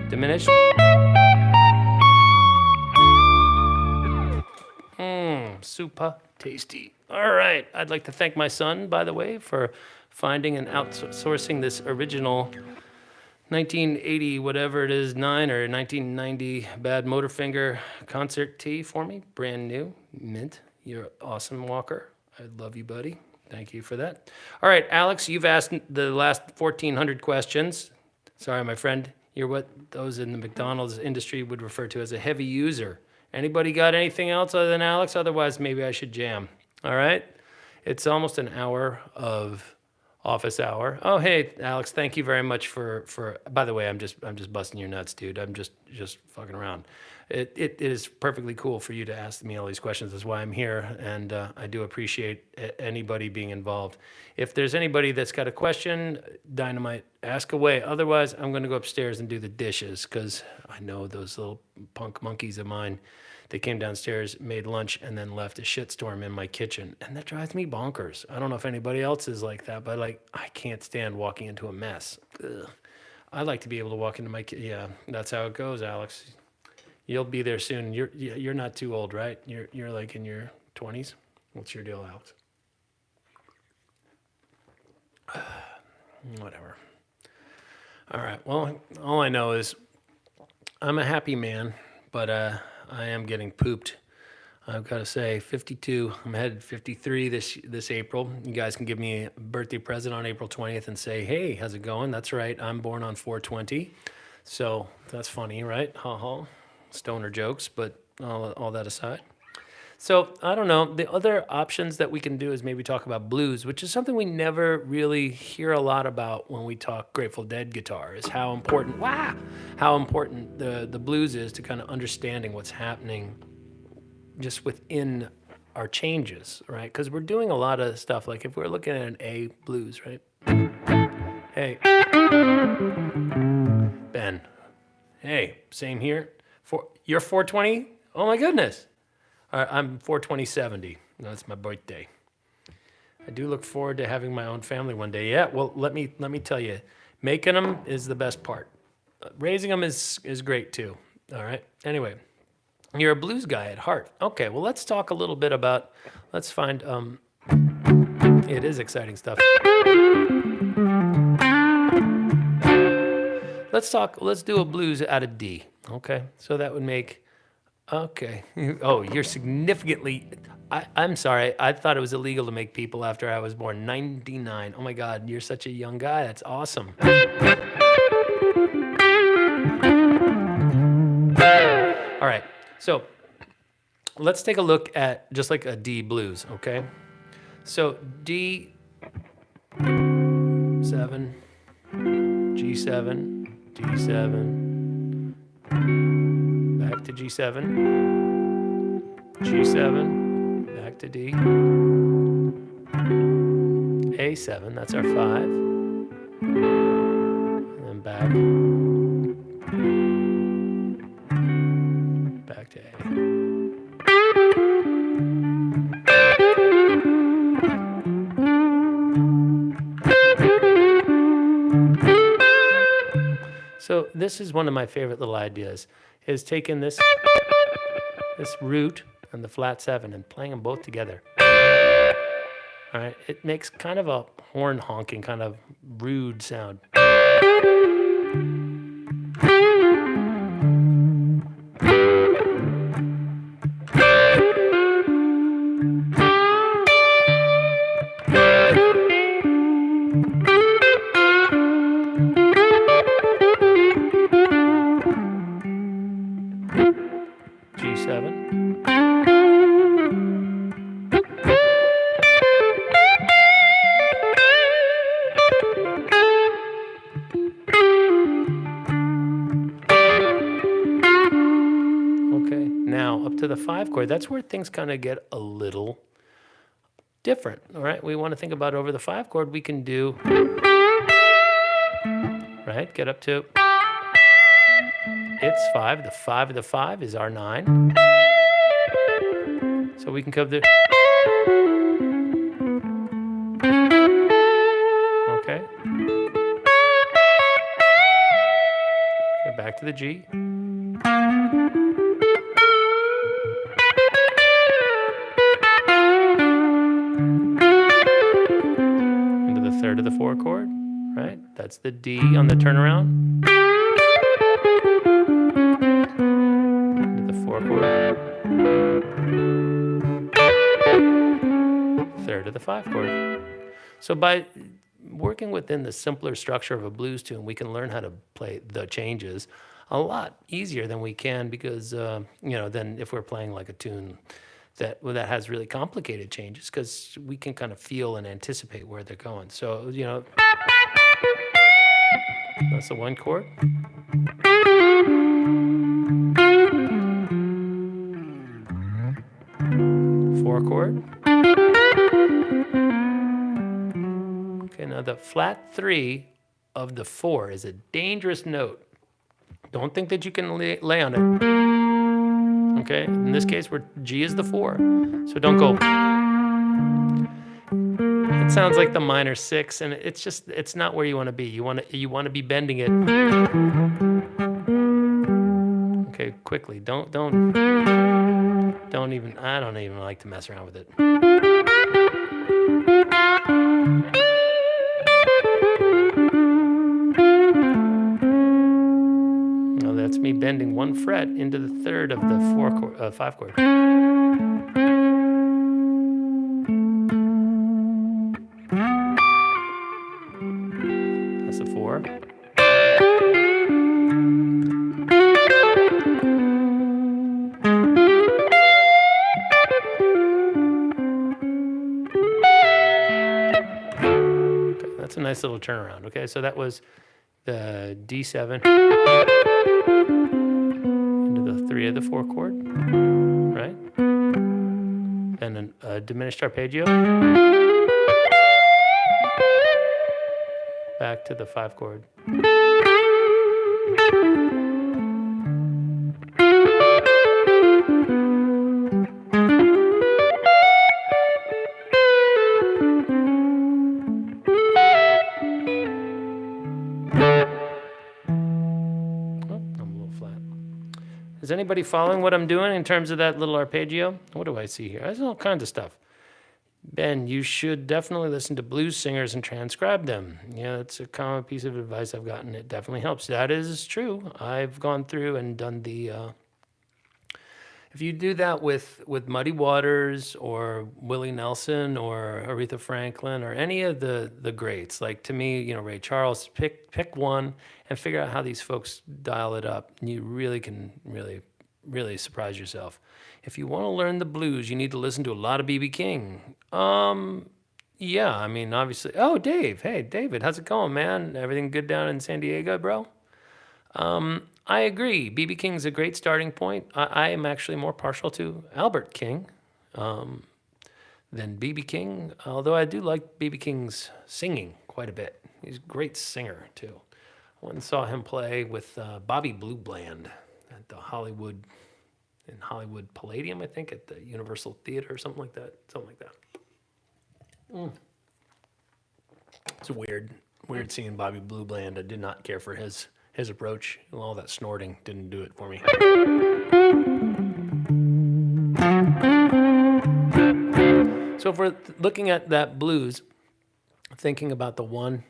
diminished. Super tasty. All right. I'd like to thank my son, by the way, for finding and outsourcing this original 1980, whatever it is, 9 or 1990 Bad Motorfinger concert tee for me. Brand new, mint. You're awesome, Walker. I love you, buddy. Thank you for that. All right, Alex, you've asked the last 1,400 questions. Sorry, my friend. You're what those in the McDonald's industry would refer to as a heavy user. Anybody got anything else other than Alex? Otherwise, maybe I should jam. All right? It's almost an hour of office hour. Oh, hey, Alex, thank you very much for by the way, I'm just busting your nuts, dude. I'm just fucking around. it is perfectly cool for you to ask me all these questions. That's why I'm here, and I do appreciate anybody being involved. If there's anybody that's got a question, Dynamite, ask away. Otherwise, I'm going to go upstairs and do the dishes because I know those little punk monkeys of mine. They came downstairs, made lunch, and then left a shitstorm in my kitchen, and that drives me bonkers. I don't know if anybody else is like that, but like I can't stand walking into a mess. Ugh. I like to be able to walk into my yeah. That's how it goes, Alex. You'll be there soon. You're not too old, right? You're like in your 20s. What's your deal, Alex? Whatever. All right. Well, all I know is I'm a happy man, but I am getting pooped. I've got to say, 52. I'm headed 53 this April. You guys can give me a birthday present on April 20th and say, hey, how's it going? That's right. I'm born on 4/20. So that's funny, right? Ha ha. Stoner jokes, but all that aside. So I don't know. The other options that we can do is maybe talk about blues, which is something we never really hear a lot about when we talk Grateful Dead guitar, is how important the blues is to kind of understanding what's happening just within our changes, right? Because we're doing a lot of stuff. Like if we're looking at an A blues, right? Hey, Ben. Hey, same here. You're 420? Oh my goodness. I'm 420/70. That's my birthday. I do look forward to having my own family one day. Yeah, well, let me tell you, making them is the best part. Raising them is great too. All right. Anyway, you're a blues guy at heart. Okay, well, let's talk a little bit about. Let's find. It is exciting stuff. Let's do a blues out of D. Okay, so that would make. Okay. Oh, you're significantly. I'm sorry. I thought it was illegal to make people after I was born. 99. Oh my God, you're such a young guy. That's awesome. All right. So let's take a look at just like a D blues. Okay. So D, 7, G7, D7. Back to G7, G7, back to D, A7, that's our 5, and then back to A. So this is one of my favorite little ideas, is taking this root and the flat 7 and playing them both together. All right, it makes kind of a horn honking, kind of rude sound. To the 5 chord, that's where things kind of get a little different. All right, we want to think about over the 5 chord, we can do, right, get up to, it's 5, the 5 of the 5 is our 9. So we can come to, okay, back to the G. Third of the 4 chord, right? That's the D on the turnaround. Into the 4 chord. Third of the 5 chord. So by working within the simpler structure of a blues tune, we can learn how to play the changes a lot easier than we can because, than if we're playing like a tune that has really complicated changes because we can kind of feel and anticipate where they're going. So, that's the 1 chord. the flat 3 of the 4 is a dangerous note. Don't think that you can lay on it. Okay, in this case, where G is the 4, so don't go. It sounds like the minor 6, and it's not where you want to be. You want to be bending it. Okay, quickly. Don't even. I don't even like to mess around with it. Now that's me bending 1 fret into the 3rd of the 5 chord. That's the 4. Okay, that's a nice little turnaround. Okay, so that was the D7 into the 3 of the 4 chord, right? Then a diminished arpeggio. Back to the 5 chord. Is anybody following what I'm doing in terms of that little arpeggio? What do I see here? There's all kinds of stuff. Ben, you should definitely listen to blues singers and transcribe them. Yeah, that's a common piece of advice I've gotten. It definitely helps. That is true. I've gone through and done the... if you do that with Muddy Waters or Willie Nelson or Aretha Franklin or any of the greats, like to me, Ray Charles, pick one and figure out how these folks dial it up. And you really can really surprise yourself. If you want to learn the blues, you need to listen to a lot of B.B. King. Yeah, I mean, obviously. Oh, Dave. Hey, David, how's it going, man? Everything good down in San Diego, bro? I agree. B.B. King's a great starting point. I am actually more partial to Albert King than B.B. King, although I do like B.B. King's singing quite a bit. He's a great singer, too. I went and saw him play with Bobby Blue Bland at the Hollywood Palladium, I think, at the Universal Theater or something like that. It's weird seeing Bobby Blue Bland. I did not care for his approach. All that snorting didn't do it for me. So if we're looking at that blues, thinking about the 1,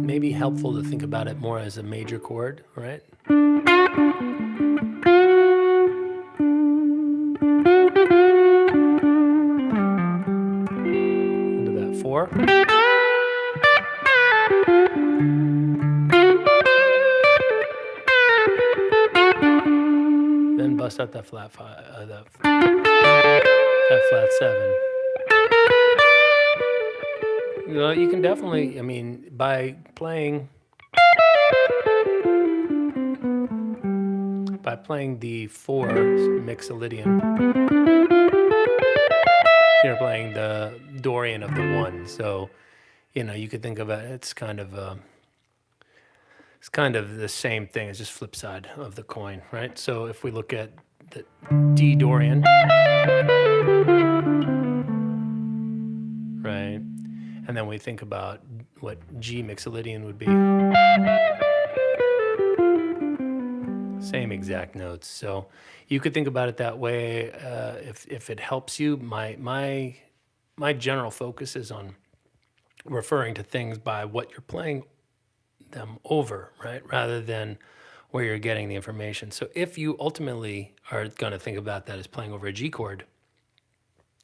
maybe helpful to think about it more as a major chord, right? Into that 4. Then bust out that flat 5, that flat 7. You can definitely, by playing the 4 Mixolydian, you're playing the Dorian of the 1. So, you could think of it. It's kind of the same thing. It's just flip side of the coin, right? So if we look at the D Dorian, right, and then we think about what G Mixolydian would be. Same exact notes. So you could think about it that way if it helps you. My general focus is on referring to things by what you're playing them over, right, rather than where you're getting the information. So if you ultimately are going to think about that as playing over a G chord,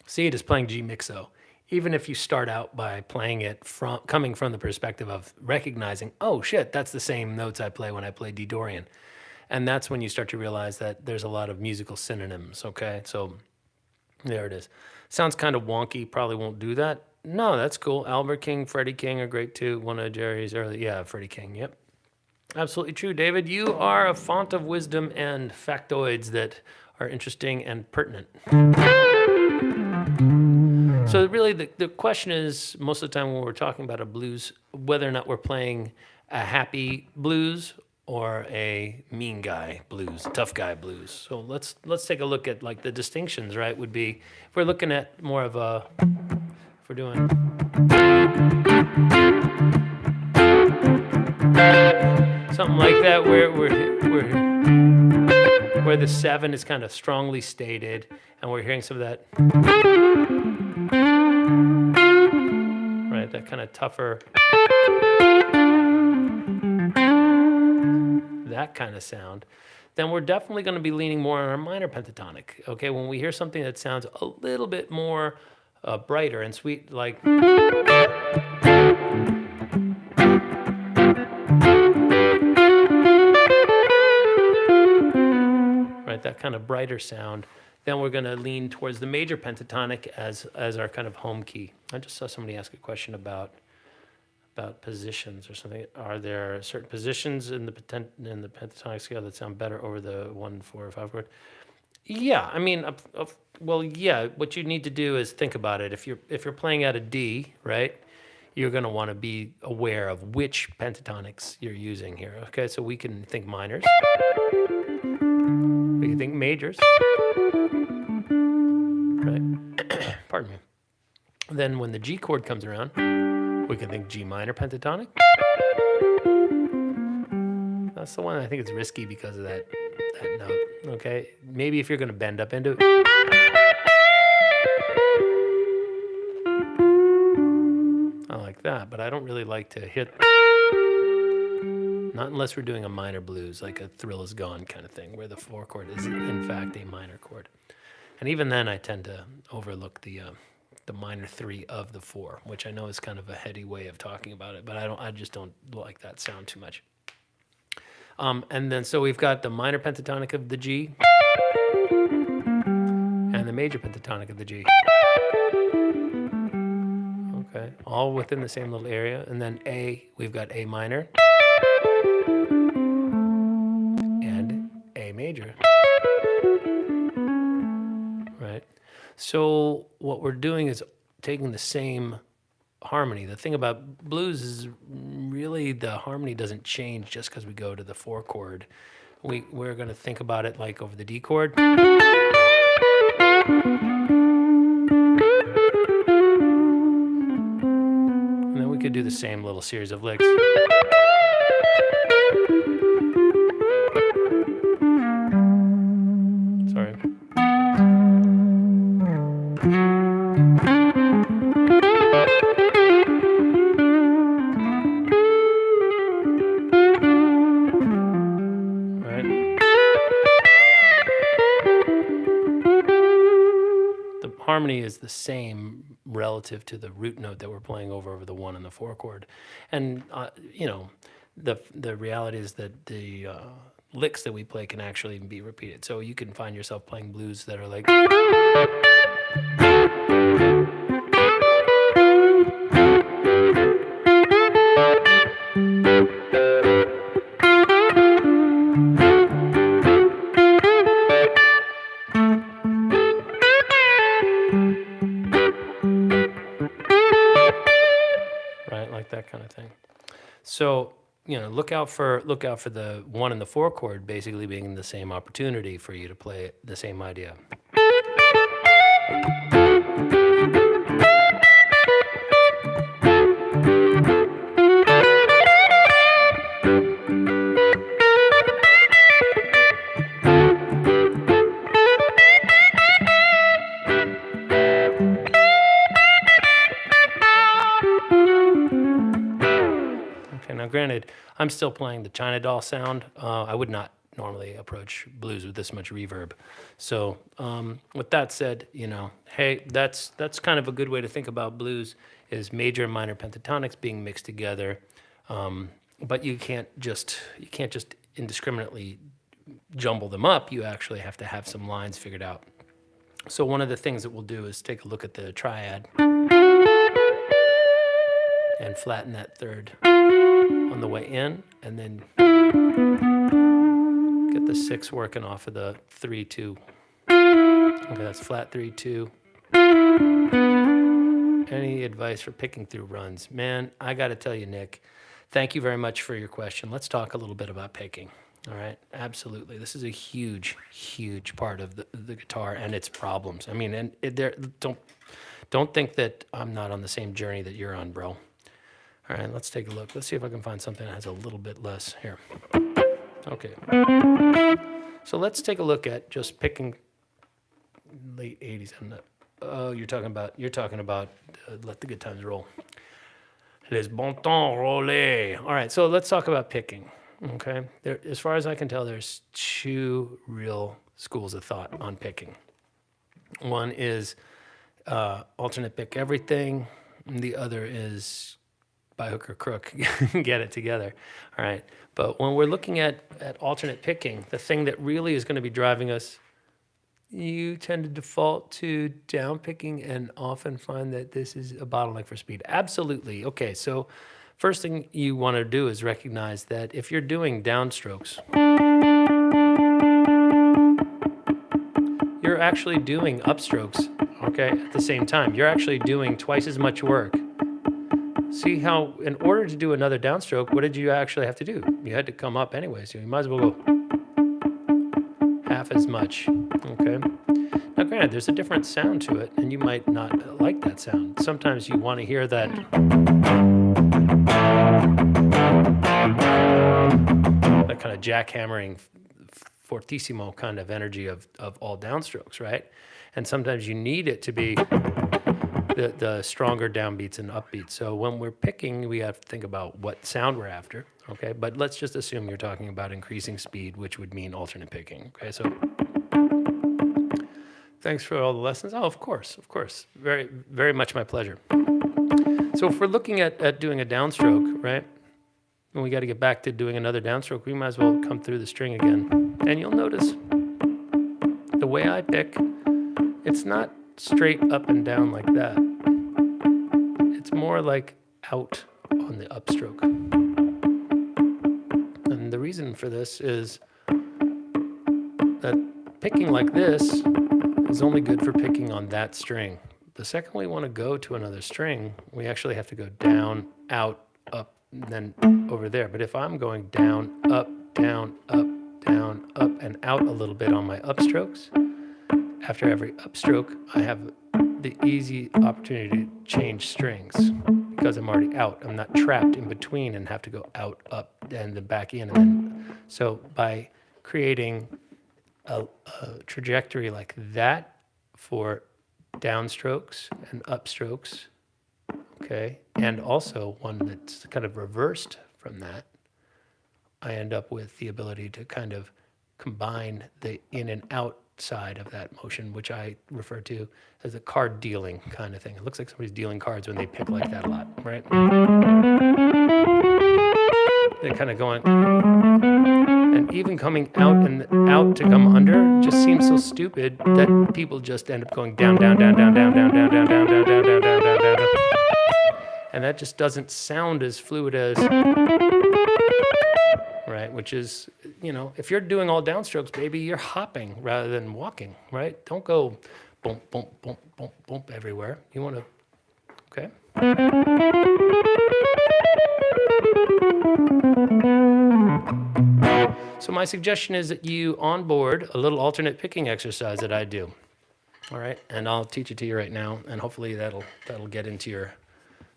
see it as playing G mixo. Even if you start out by playing it coming from the perspective of recognizing, oh shit, that's the same notes I play when I play D Dorian. And that's when you start to realize that there's a lot of musical synonyms, okay? So there it is. Sounds kind of wonky, probably won't do that. No, that's cool. Albert King, Freddie King are great too. One of Jerry's early, Freddie King, yep. Absolutely true, David. You are a font of wisdom and factoids that are interesting and pertinent. So really the question is, most of the time when we're talking about a blues, whether or not we're playing a happy blues or a mean guy blues, tough guy blues. So let's take a look at like the distinctions, right? Would be if we're looking at more of a, if we're doing something like that, where the 7 is kind of strongly stated, and we're hearing some of that, right? That kind of tougher, that kind of sound. Then we're definitely going to be leaning more on our minor pentatonic. Okay, when we hear something that sounds a little bit more brighter and sweet, like. That kind of brighter sound, then we're going to lean towards the major pentatonic as our kind of home key. I just saw somebody ask a question about positions or something. Are there certain positions in the pentatonic scale that sound better over the 1, 4, or 5 chord? Yeah, I mean, well, yeah. What you need to do is think about it. If you're playing at a D, right, you're going to want to be aware of which pentatonics you're using here. Okay, so we can think minors. We can think majors, right? Pardon me. Then when the G chord comes around, we can think G minor pentatonic. That's the one I think it's risky because of that note, okay? Maybe if you're going to bend up into it. I like that, but I don't really like to hit. Not unless we're doing a minor blues, like a Thrill Is Gone kind of thing, where the 4 chord is in fact a minor chord. And even then I tend to overlook the minor 3 of the 4, which I know is kind of a heady way of talking about it, but I just don't like that sound too much. And then so we've got the minor pentatonic of the G and the major pentatonic of the G. Okay, all within the same little area. And then A, we've got A minor and A major, right? So what we're doing is taking the same harmony. The thing about blues is really the harmony doesn't change just because we go to the 4 chord. We're going to think about it like over the D chord. And then we could do the same little series of licks. Sorry. Harmony is the same relative to the root note that we're playing over the 1 and the 4 chord. And, you know, the reality is that the licks that we play can actually be repeated. So you can find yourself playing blues that are like... that kind of thing. So, you know, look out for the 1 and the 4 chord basically being the same opportunity for you to play the same idea. Now, granted, I'm still playing the China doll sound. I would not normally approach blues with this much reverb. So with that said, you know, hey, that's kind of a good way to think about blues, is major and minor pentatonics being mixed together. But you can't just indiscriminately jumble them up. You actually have to have some lines figured out. So one of the things that we'll do is take a look at the triad and flatten that third on the way in, and then get the 6 working off of the 3-2. Okay, that's flat 3-2. Any advice for picking through runs? Man, I got to tell you, Nick, thank you very much for your question. Let's talk a little bit about picking. All right, absolutely. This is a huge, huge part of the guitar and its problems. I mean, and don't think that I'm not on the same journey that you're on, bro. All right, let's take a look. Let's see if I can find something that has a little bit less here. Okay. So let's take a look at just picking late 80s. Oh, you're talking about Let the Good Times Roll. Les bon temps roller. All right, so let's talk about picking. Okay, as far as I can tell, there's two real schools of thought on picking. One is alternate pick everything, and the other is by hook or crook, get it together. All right, but when we're looking at alternate picking, the thing that really is going to be driving us, you tend to default to down picking and often find that this is a bottleneck for speed. Absolutely. Okay, so first thing you want to do is recognize that if you're doing downstrokes, you're actually doing upstrokes, okay, at the same time. You're actually doing twice as much work. See how, in order to do another downstroke, what did you actually have to do? You had to come up anyway, so you might as well go half as much, okay? Now, granted, there's a different sound to it, and you might not like that sound. Sometimes you want to hear that kind of jackhammering, fortissimo kind of energy of all downstrokes, right? And sometimes you need it to be the stronger downbeats and upbeats. So when we're picking, we have to think about what sound we're after, okay? But let's just assume you're talking about increasing speed, which would mean alternate picking, okay? So thanks for all the lessons. Oh, of course. Very, very much my pleasure. So if we're looking at doing a downstroke, right? And we got to get back to doing another downstroke, we might as well come through the string again. And you'll notice the way I pick, it's not straight up and down like that. It's more like out on the upstroke. And the reason for this is that picking like this is only good for picking on that string. The second we want to go to another string, we actually have to go down, out, up, and then over there. But if I'm going down, up, down, up, down, up, and out a little bit on my upstrokes, after every upstroke, I have the easy opportunity to change strings because I'm already out. I'm not trapped in between and have to go out, up, and then back in. And then, so by creating a trajectory like that for downstrokes and upstrokes, okay, and also one that's kind of reversed from that, I end up with the ability to kind of combine the in and out side of that motion, which I refer to as a card dealing kind of thing. It looks like somebody's dealing cards when they pick like that a lot, right? They're kind of going, and even coming out and out to come under just seems so stupid that people just end up going down, down, down, down, down, down, down, down, down, down, down, down, down, down, down, down. And that just doesn't sound as fluid as, right? Which is, you know, if you're doing all downstrokes, baby, you're hopping rather than walking, right? Don't go boom, boom, boom, boom, boom everywhere. You want to, okay? So my suggestion is that you onboard a little alternate picking exercise that I do. All right, and I'll teach it to you right now, and hopefully that'll get into your,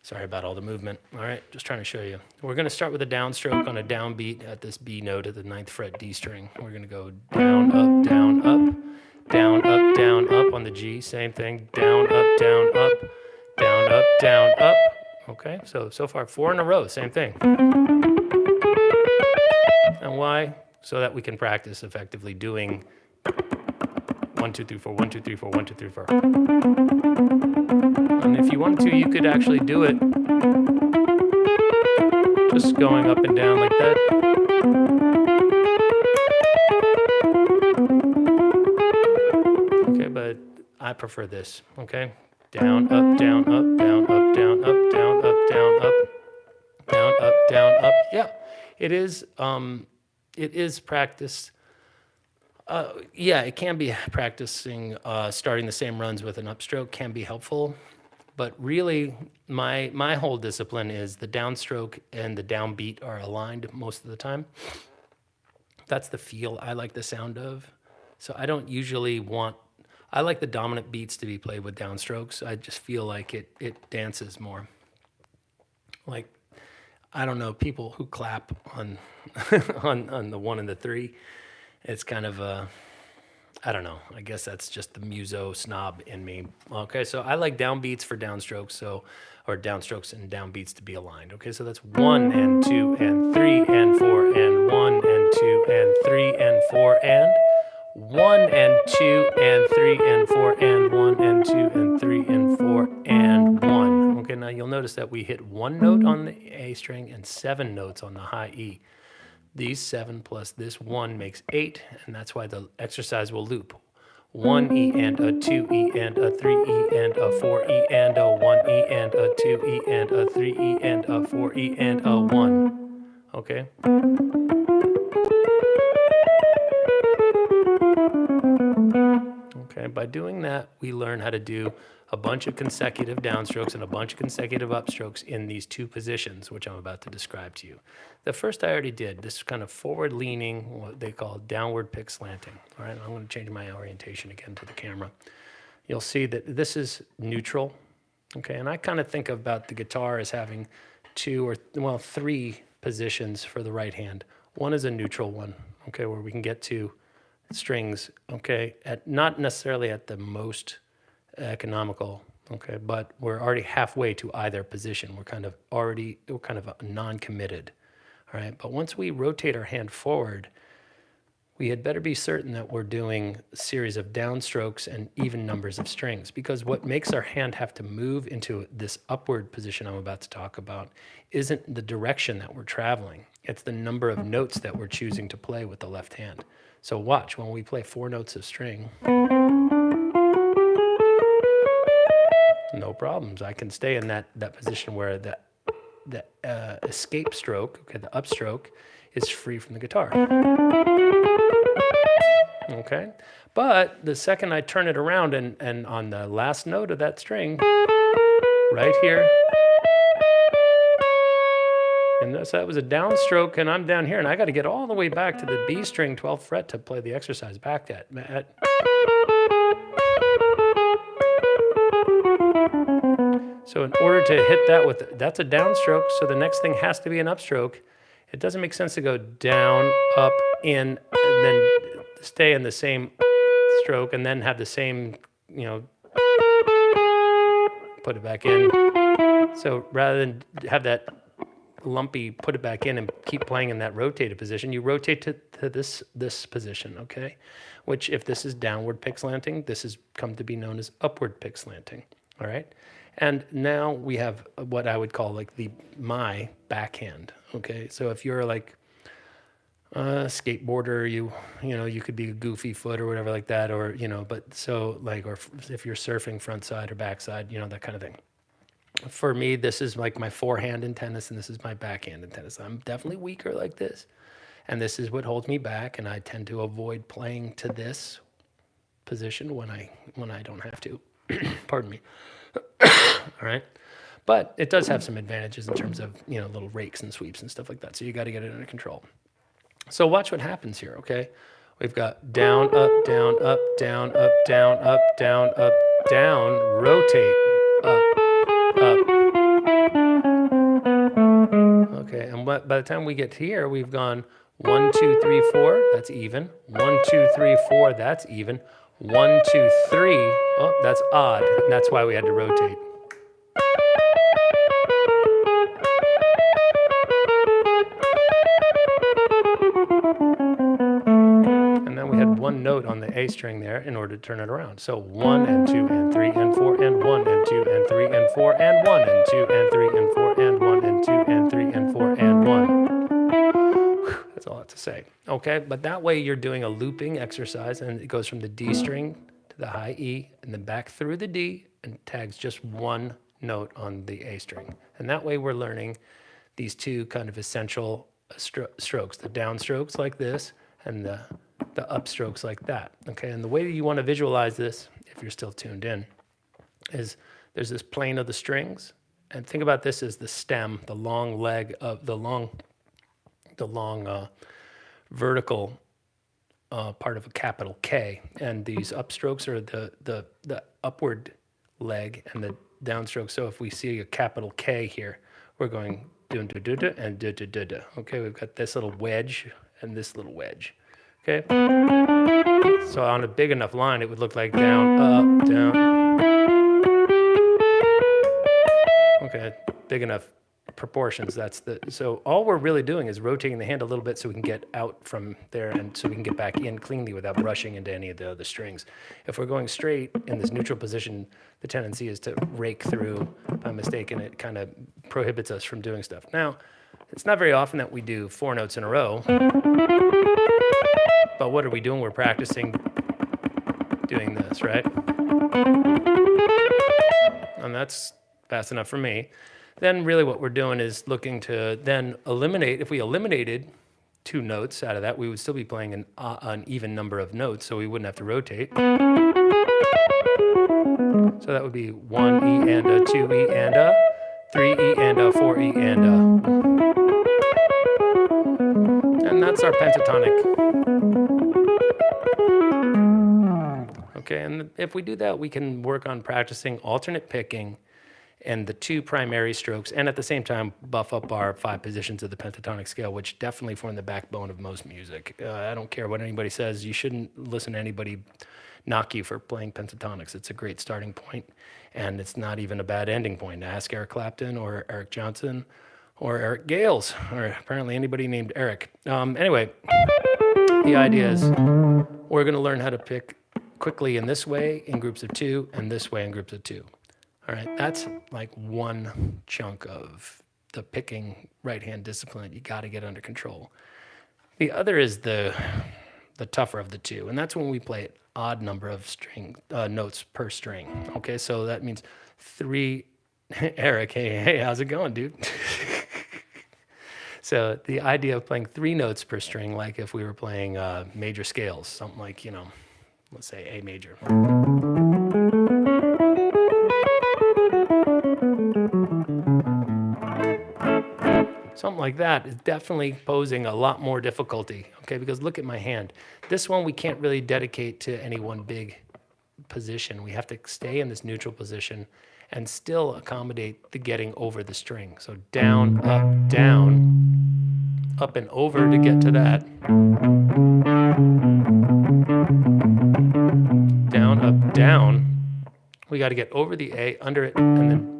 sorry about all the movement. All right, just trying to show you. We're going to start with a downstroke on a downbeat at this B note at the 9th fret D string. We're going to go down, up, down, up, down, up, down, up on the G. Same thing, down, up, down, up, down, up, down, up. Okay, so far 4 in a row, same thing. And why? So that we can practice effectively doing 1, 2, 3, 4, 1, 2, 3, 4, 1, 2, 3, 4. And if you wanted to, you could actually do it just going up and down like that. Okay, but I prefer this, okay? Down, up, down, up, down, up, down, up, down, up, down, up, down, up, down, up. Yeah, it is practice. Yeah, it can be practicing starting the same runs with an upstroke can be helpful, But really, my whole discipline is the downstroke and the downbeat are aligned most of the time. That's the feel I like the sound of. So I don't usually want, I like the dominant beats to be played with downstrokes. I just feel like it dances more. Like, I don't know, people who clap on on the 1 and the 3, it's kind of a, I don't know. I guess that's just the muso snob in me. Okay, so I like downbeats for downstrokes, so or downstrokes and downbeats to be aligned. Okay, so that's 1 and 2 and 3 and 4 and 1 and 2 and 3 and 4 and 1 and 2 and 3 and 4 and 1 and 2 and 3 and 4 and 1. Okay, now you'll notice that we hit 1 note on the A string and 7 notes on the high E. These 7 plus this 1 makes 8, and that's why the exercise will loop. 1 E and a 2 E and a 3 E and a 4 E and a 1 E and a 2 E and a 3 E and a 4 E and a 1. Okay? Okay, by doing that, we learn how to do a bunch of consecutive downstrokes and a bunch of consecutive upstrokes in these 2 positions, which I'm about to describe to you. The first I already did, this kind of forward-leaning, what they call downward pick slanting. All right, I'm going to change my orientation again to the camera. You'll see that this is neutral, okay, and I kind of think about the guitar as having 3 positions for the right hand. One is a neutral one, okay, where we can get to strings, okay, at not necessarily at the most economical, okay, but we're already halfway to either position. We're kind of non-committed, all right? But once we rotate our hand forward, we had better be certain that we're doing a series of downstrokes and even numbers of strings, because what makes our hand have to move into this upward position I'm about to talk about isn't the direction that we're traveling. It's the number of notes that we're choosing to play with the left hand. So watch, when we play 4 notes of string, no problems. I can stay in that position where the escape stroke, okay, the upstroke, is free from the guitar. Okay, but the second I turn it around and on the last note of that string, right here, and so that was a downstroke, and I'm down here, and I got to get all the way back to the B string 12th fret to play the exercise back at. So in order to hit that that's a downstroke, so the next thing has to be an upstroke. It doesn't make sense to go down, up, in, and then stay in the same stroke and then have the same, put it back in. So rather than have that lumpy put it back in and keep playing in that rotated position, you rotate to this position, okay? Which, if this is downward pick slanting, this has come to be known as upward pick slanting, all right? And now we have what I would call like my backhand, okay? So if you're like a skateboarder, you could be a goofy foot or whatever like that, or, but so like, or if you're surfing front side or back side, that kind of thing. For me, this is like my forehand in tennis, and this is my backhand in tennis. I'm definitely weaker like this, and this is what holds me back, and I tend to avoid playing to this position when I don't have to. Pardon me. All right, but it does have some advantages in terms of little rakes and sweeps and stuff like that. So you got to get it under control. So watch what happens here. Okay, we've got down, up, down, up, down, up, down, up, down, up, down, rotate, up. Okay, and by the time we get here, we've gone 1, 2, 3, 4. That's even. 1, 2, 3, 4. That's even. 1, 2, 3. Oh, that's odd. And that's why we had to rotate. And then we had 1 note on the A string there in order to turn it around. So 1 and 2 and 3 and 4 and 1 and 2 and 3 and 4 and 1 and 2 and 3 and 4 and 1 and 2 and 3 and 4 and 1. That's all I have to say. Okay, but that way you're doing a looping exercise, and it goes from the D string to the high E and then back through the D and tags just 1 note on the A string. And that way we're learning these 2 kind of essential strokes, the downstrokes like this and the upstrokes like that. Okay, and the way that you want to visualize this, if you're still tuned in, is there's this plane of the strings. And think about this as the stem, the long leg of the long vertical part of a capital K. And these upstrokes are the upward leg and the downstroke. So if we see a capital K here, we're going dun da da da and da da da da. Okay, we've got this little wedge and this little wedge. Okay, so on a big enough line, it would look like down, up, down. Okay, big enough proportions. So all we're really doing is rotating the hand a little bit so we can get out from there and so we can get back in cleanly without rushing into any of the other strings. If we're going straight in this neutral position, the tendency is to rake through by mistake, and it kind of prohibits us from doing stuff. Now, it's not very often that we do 4 notes in a row, but what are we doing? We're practicing doing this, right? And that's fast enough for me. Then really what we're doing is looking to then eliminate, if we eliminated 2 notes out of that, we would still be playing an even number of notes, so we wouldn't have to rotate. So that would be 1 E and a, 2 E and a, 3 E and a, 4 E and a. And that's our pentatonic. Okay, and if we do that, we can work on practicing alternate picking and the 2 primary strokes, and at the same time buff up our 5 positions of the pentatonic scale, which definitely form the backbone of most music. I don't care what anybody says. You shouldn't listen to anybody knock you for playing pentatonics. It's a great starting point, and it's not even a bad ending point. Ask Eric Clapton or Eric Johnson or Eric Gales, or apparently anybody named Eric. Anyway, the idea is we're going to learn how to pick quickly in this way in groups of 2 and this way in groups of 2. All right, that's like one chunk of the picking right-hand discipline you got to get under control. The other is the tougher of the 2, and that's when we play odd number of notes per string. Okay, so that means 3. Eric, hey, how's it going, dude? So the idea of playing 3 notes per string, like if we were playing major scales, something like, let's say A major. Something like that is definitely posing a lot more difficulty, okay? Because look at my hand. This one we can't really dedicate to any one big position. We have to stay in this neutral position and still accommodate the getting over the string. So down, up and over to get to that. Down, up, down. We got to get over the A, under it, and then.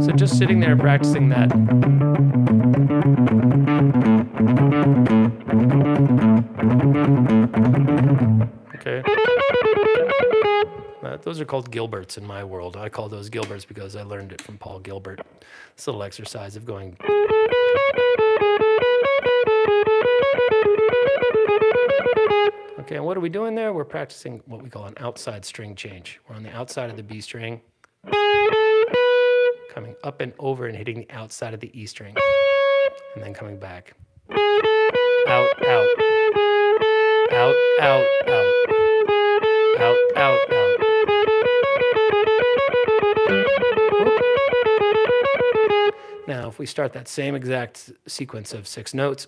So just sitting there practicing that. Okay. Those are called Gilberts in my world. I call those Gilberts because I learned it from Paul Gilbert. This little exercise of going. Okay, and what are we doing there? We're practicing what we call an outside string change. We're on the outside of the B string, coming up and over and hitting the outside of the E string, and then coming back. Out, out, out, out, out, out, out, out. Now, if we start that same exact sequence of 6 notes,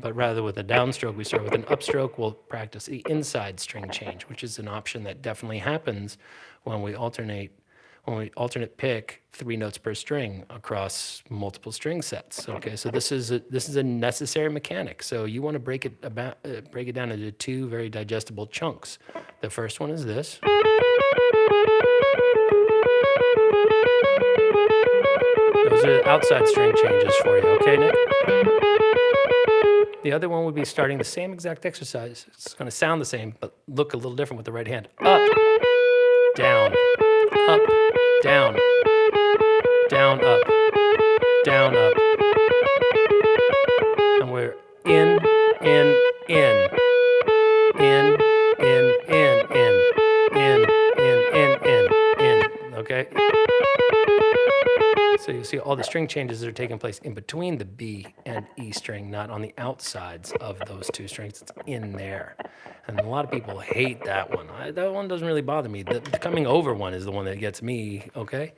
but rather with a downstroke, we start with an upstroke, we'll practice the inside string change, which is an option that definitely happens when we alternate pick 3 notes per string across multiple string sets. Okay, so this is a necessary mechanic. So you want to break it down into 2 very digestible chunks. The first one is this. Those are outside string changes for you, okay, Nick? The other one would be starting the same exact exercise. It's going to sound the same, but look a little different with the right hand. Up, down, up, down, down, up, down, up. And we're in, in, in, in, in, in, in, in, in, in, in, okay? So you see all the string changes are taking place in between the B and E string, not on the outsides of those two strings. It's in there. And a lot of people hate that one. That one doesn't really bother me. The coming over one is the one that gets me, okay?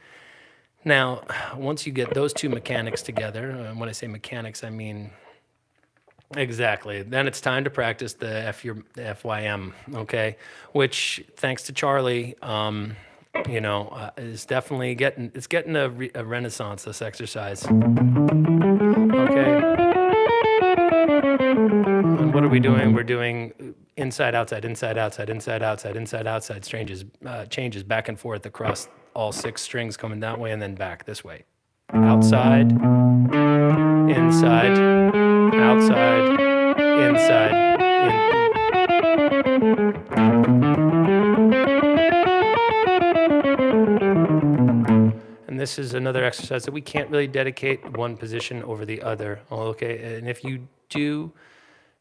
Now, once you get those two mechanics together, and when I say mechanics, I mean exactly. Then it's time to practice the FYM, okay? Which, thanks to Charlie, is definitely getting a renaissance, this exercise. Okay. And what are we doing? We're doing inside, outside, inside, outside, inside, outside, inside, outside changes back and forth across all 6 strings coming that way and then back this way. Outside, inside, outside, inside. And this is another exercise that we can't really dedicate one position over the other. Okay, and if you do,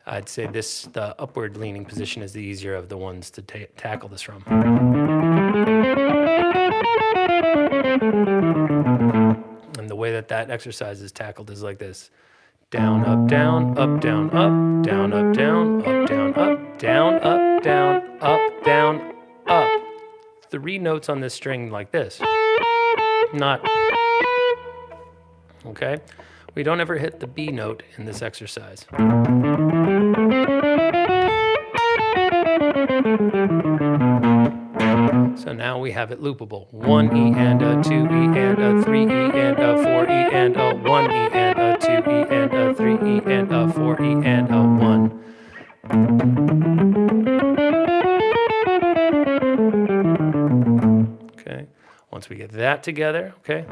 I'd say the upward leaning position is the easier of the ones to tackle this from. And the way that exercise is tackled is like this. Down, up, down, up, down, up, down, up, down, up, down, up, down, up, down, up, down, up. 3 notes on this string like this. Not, okay? We don't ever hit the B note in this exercise. So now we have it loopable. 1 E and a 2 E and a 3 E and a 4 E and a 1 E and a 2 E and a 3 E and a 4 E and a 1. Okay. Once we get that together, okay.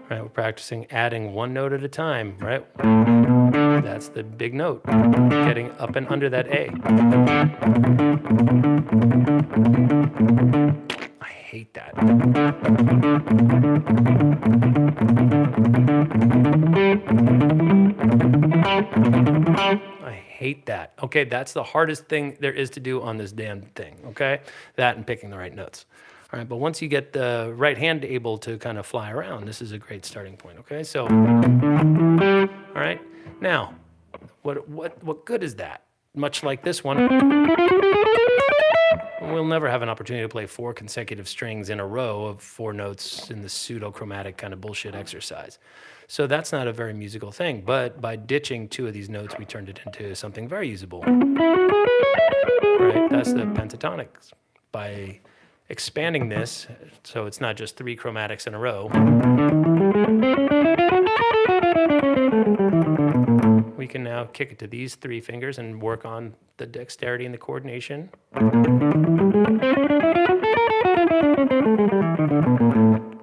Right, we're practicing adding 1 note at a time, right? That's the big note, getting up and under that A. I hate that. I hate that. Okay, that's the hardest thing there is to do on this damn thing, okay? That and picking the right notes. All right, but once you get the right hand able to kind of fly around, this is a great starting point, okay? So, all right, now, what good is that? Much like this one, we'll never have an opportunity to play 4 consecutive strings in a row of 4 notes in the pseudo-chromatic kind of bullshit exercise. So that's not a very musical thing, but by ditching 2 of these notes, we turned it into something very usable. Right, that's the pentatonics. By expanding this, so it's not just 3 chromatics in a row, we can now kick it to these 3 fingers and work on the dexterity and the coordination. All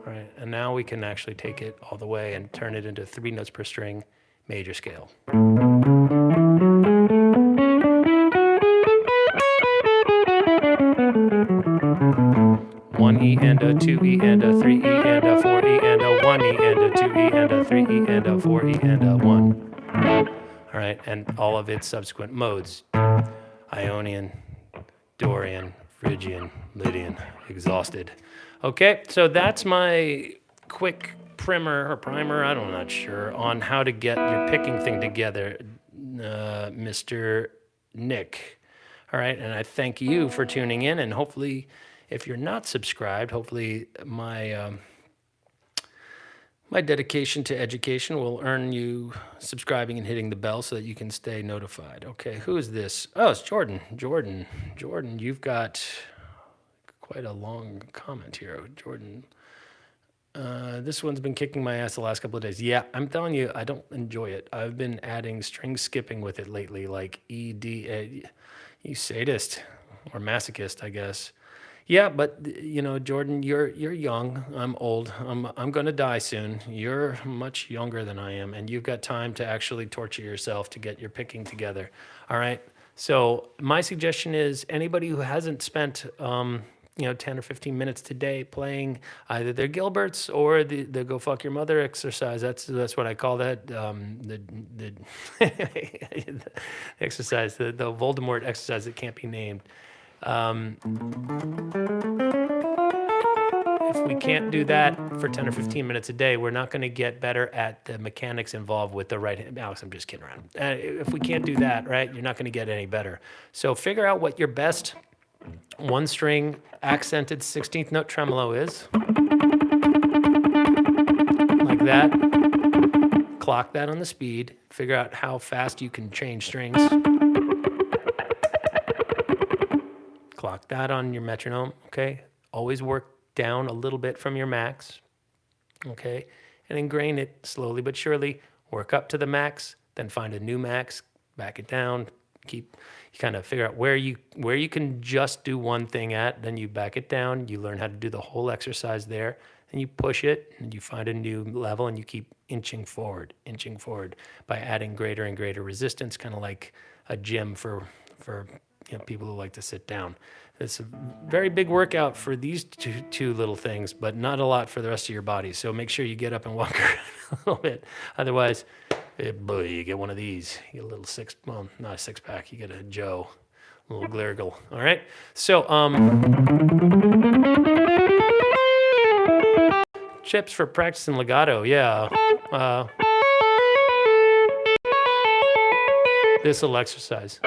right, and now we can actually take it all the way and turn it into 3 notes per string, major scale. 1 E and a 2 E and a 3 E and a 4 E and a 1 E and a 2 E and a 3 E and a 4 E and a 1. All right, and all of its subsequent modes: Ionian, Dorian, Phrygian, Lydian, exhausted. Okay, so that's my quick primer, I'm not sure, on how to get your picking thing together, Mr. Nick. All right, and I thank you for tuning in, and hopefully, if you're not subscribed, hopefully my dedication to education will earn you subscribing and hitting the bell so that you can stay notified. Okay, who is this? Oh, it's Jordan. Jordan, you've got quite a long comment here. Jordan, this one's been kicking my ass the last couple of days. Yeah, I'm telling you, I don't enjoy it. I've been adding string skipping with it lately, like E, D, you sadist or masochist, I guess. Yeah, but you know, Jordan, you're young. I'm old. I'm gonna die soon. You're much younger than I am, and you've got time to actually torture yourself to get your picking together. All right. So my suggestion is anybody who hasn't spent 10 or 15 minutes today playing either their Gilberts or the go fuck your mother exercise. That's what I call that. The exercise, the Voldemort exercise that can't be named. If we can't do that for 10 or 15 minutes a day, we're not going to get better at the mechanics involved with the right hand. Alex, I'm just kidding around. If we can't do that, right, you're not going to get any better. So figure out what your best one string accented 16th note tremolo is. Like that. Clock that on the speed. Figure out how fast you can change strings. Clock that on your metronome, okay? Always work down a little bit from your max, okay? And ingrain it slowly but surely. Work up to the max, then find a new max, back it down, you kind of figure out where you can just do one thing at, then you back it down, you learn how to do the whole exercise there, and you push it, and you find a new level, and you keep inching forward by adding greater and greater resistance, kind of like a gym for people who like to sit down. It's a very big workout for these two little things, but not a lot for the rest of your body. So make sure you get up and walk around a little bit. Otherwise, boy, you get one of these. You get a little not a six pack. You get a Joe, a little Glirgle. All right. So tips for practicing legato. Yeah. This little exercise.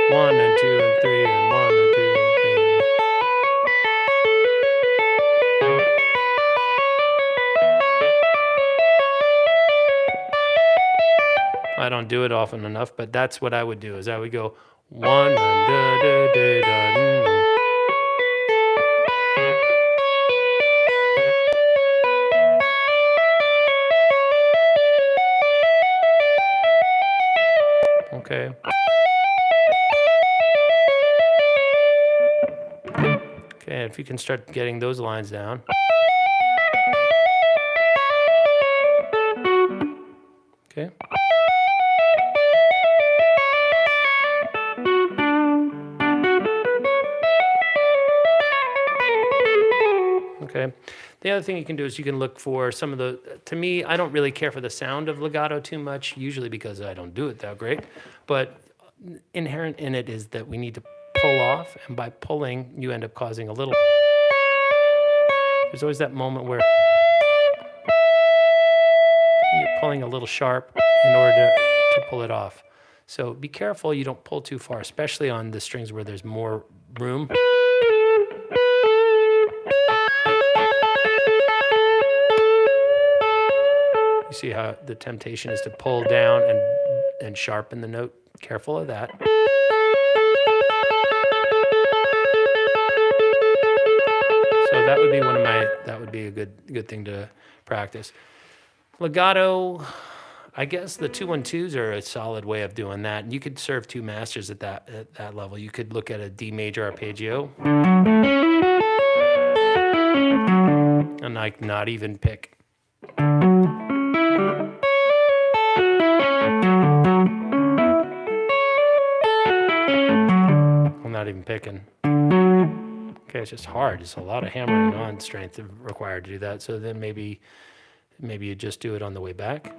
One and two and three and one and two and three. I don't do it often enough, but that's what I would do. Is I would go one and da da da da. Okay. Okay, if you can start getting those lines down. Okay. Okay. The other thing you can do is you can look for some of the, to me, I don't really care for the sound of legato too much, usually because I don't do it that great, but inherent in it is that we need to pull off, and by pulling, you end up causing a little, there's always that moment where you're pulling a little sharp in order to pull it off. So be careful you don't pull too far, especially on the strings where there's more room. You see how the temptation is to pull down and sharpen the note. Careful of that. So that would be that would be a good thing to practice. Legato, I guess the 2-1-2s are a solid way of doing that. And you could serve two masters at that level. You could look at a D major arpeggio and like not even pick. I'm not even picking. Okay, it's just hard. It's a lot of hammering on strength required to do that. So then maybe you just do it on the way back.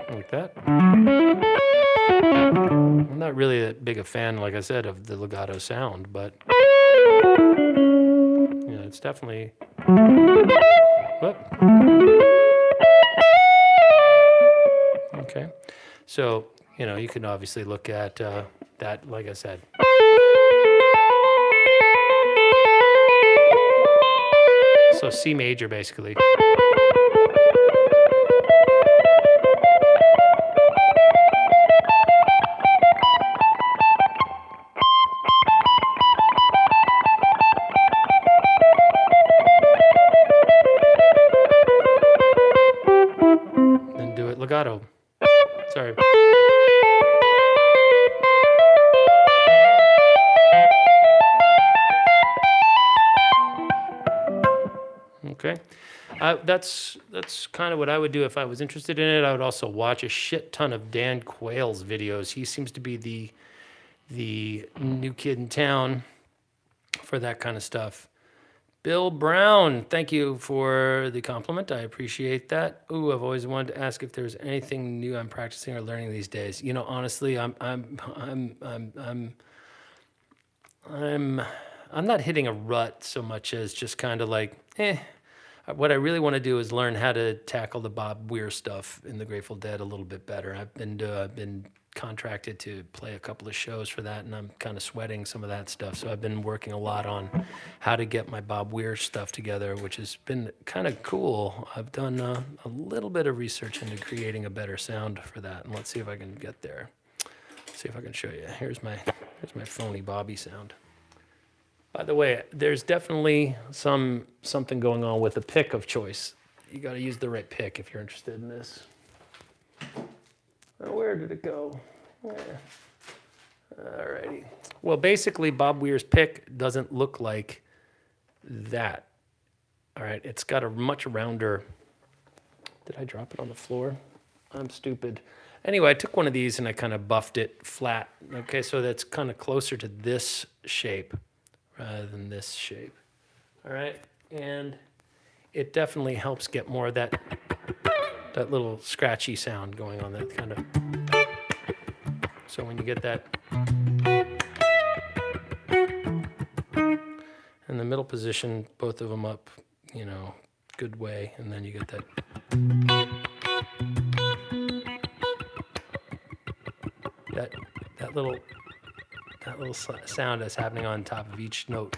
Like that. I'm not really that big a fan, like I said, of the legato sound, but yeah, it's definitely. Whoop. Okay, so you can obviously look at that, like I said. So C major, basically. Then do it legato. Sorry. Okay. That's kind of what I would do if I was interested in it. I would also watch a shit ton of Dan Quayle's videos. He seems to be the new kid in town for that kind of stuff. Bill Brown, thank you for the compliment. I appreciate that. Ooh, I've always wanted to ask if there's anything new I'm practicing or learning these days. You know, honestly, I'm not hitting a rut so much as just kind of like, What I really want to do is learn how to tackle the Bob Weir stuff in the Grateful Dead a little bit better. I've been contracted to play a couple of shows for that, and I'm kind of sweating some of that stuff. So I've been working a lot on how to get my Bob Weir stuff together, which has been kind of cool. I've done a little bit of research into creating a better sound for that, and let's see if I can get there. See if I can show you. Here's my phony Bobby sound. By the way, there's definitely something going on with the pick of choice. You got to use the right pick if you're interested in this. Oh, where did it go? Where? Alrighty. Well, basically, Bob Weir's pick doesn't look like that. All right, it's got a much rounder. Did I drop it on the floor? I'm stupid. Anyway, I took one of these and I kind of buffed it flat. Okay, so that's kind of closer to this shape rather than this shape. All right, and it definitely helps get more of that little scratchy sound going on, that kind of. So when you get that in the middle position, both of them up, you know, good way, and then you get that. That little sound that's happening on top of each note.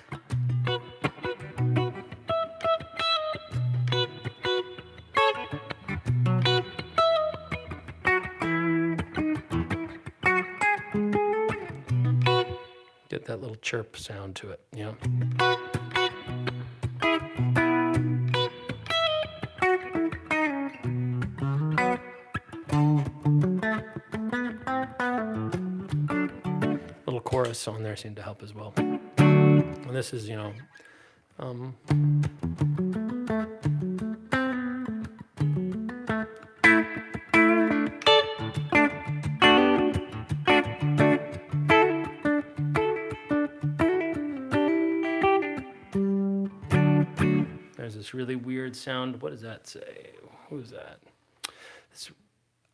Get that little chirp sound to it, you know? Little chorus on there seemed to help as well. And this is, you know, there's this really weird sound. What does that say? Who's that?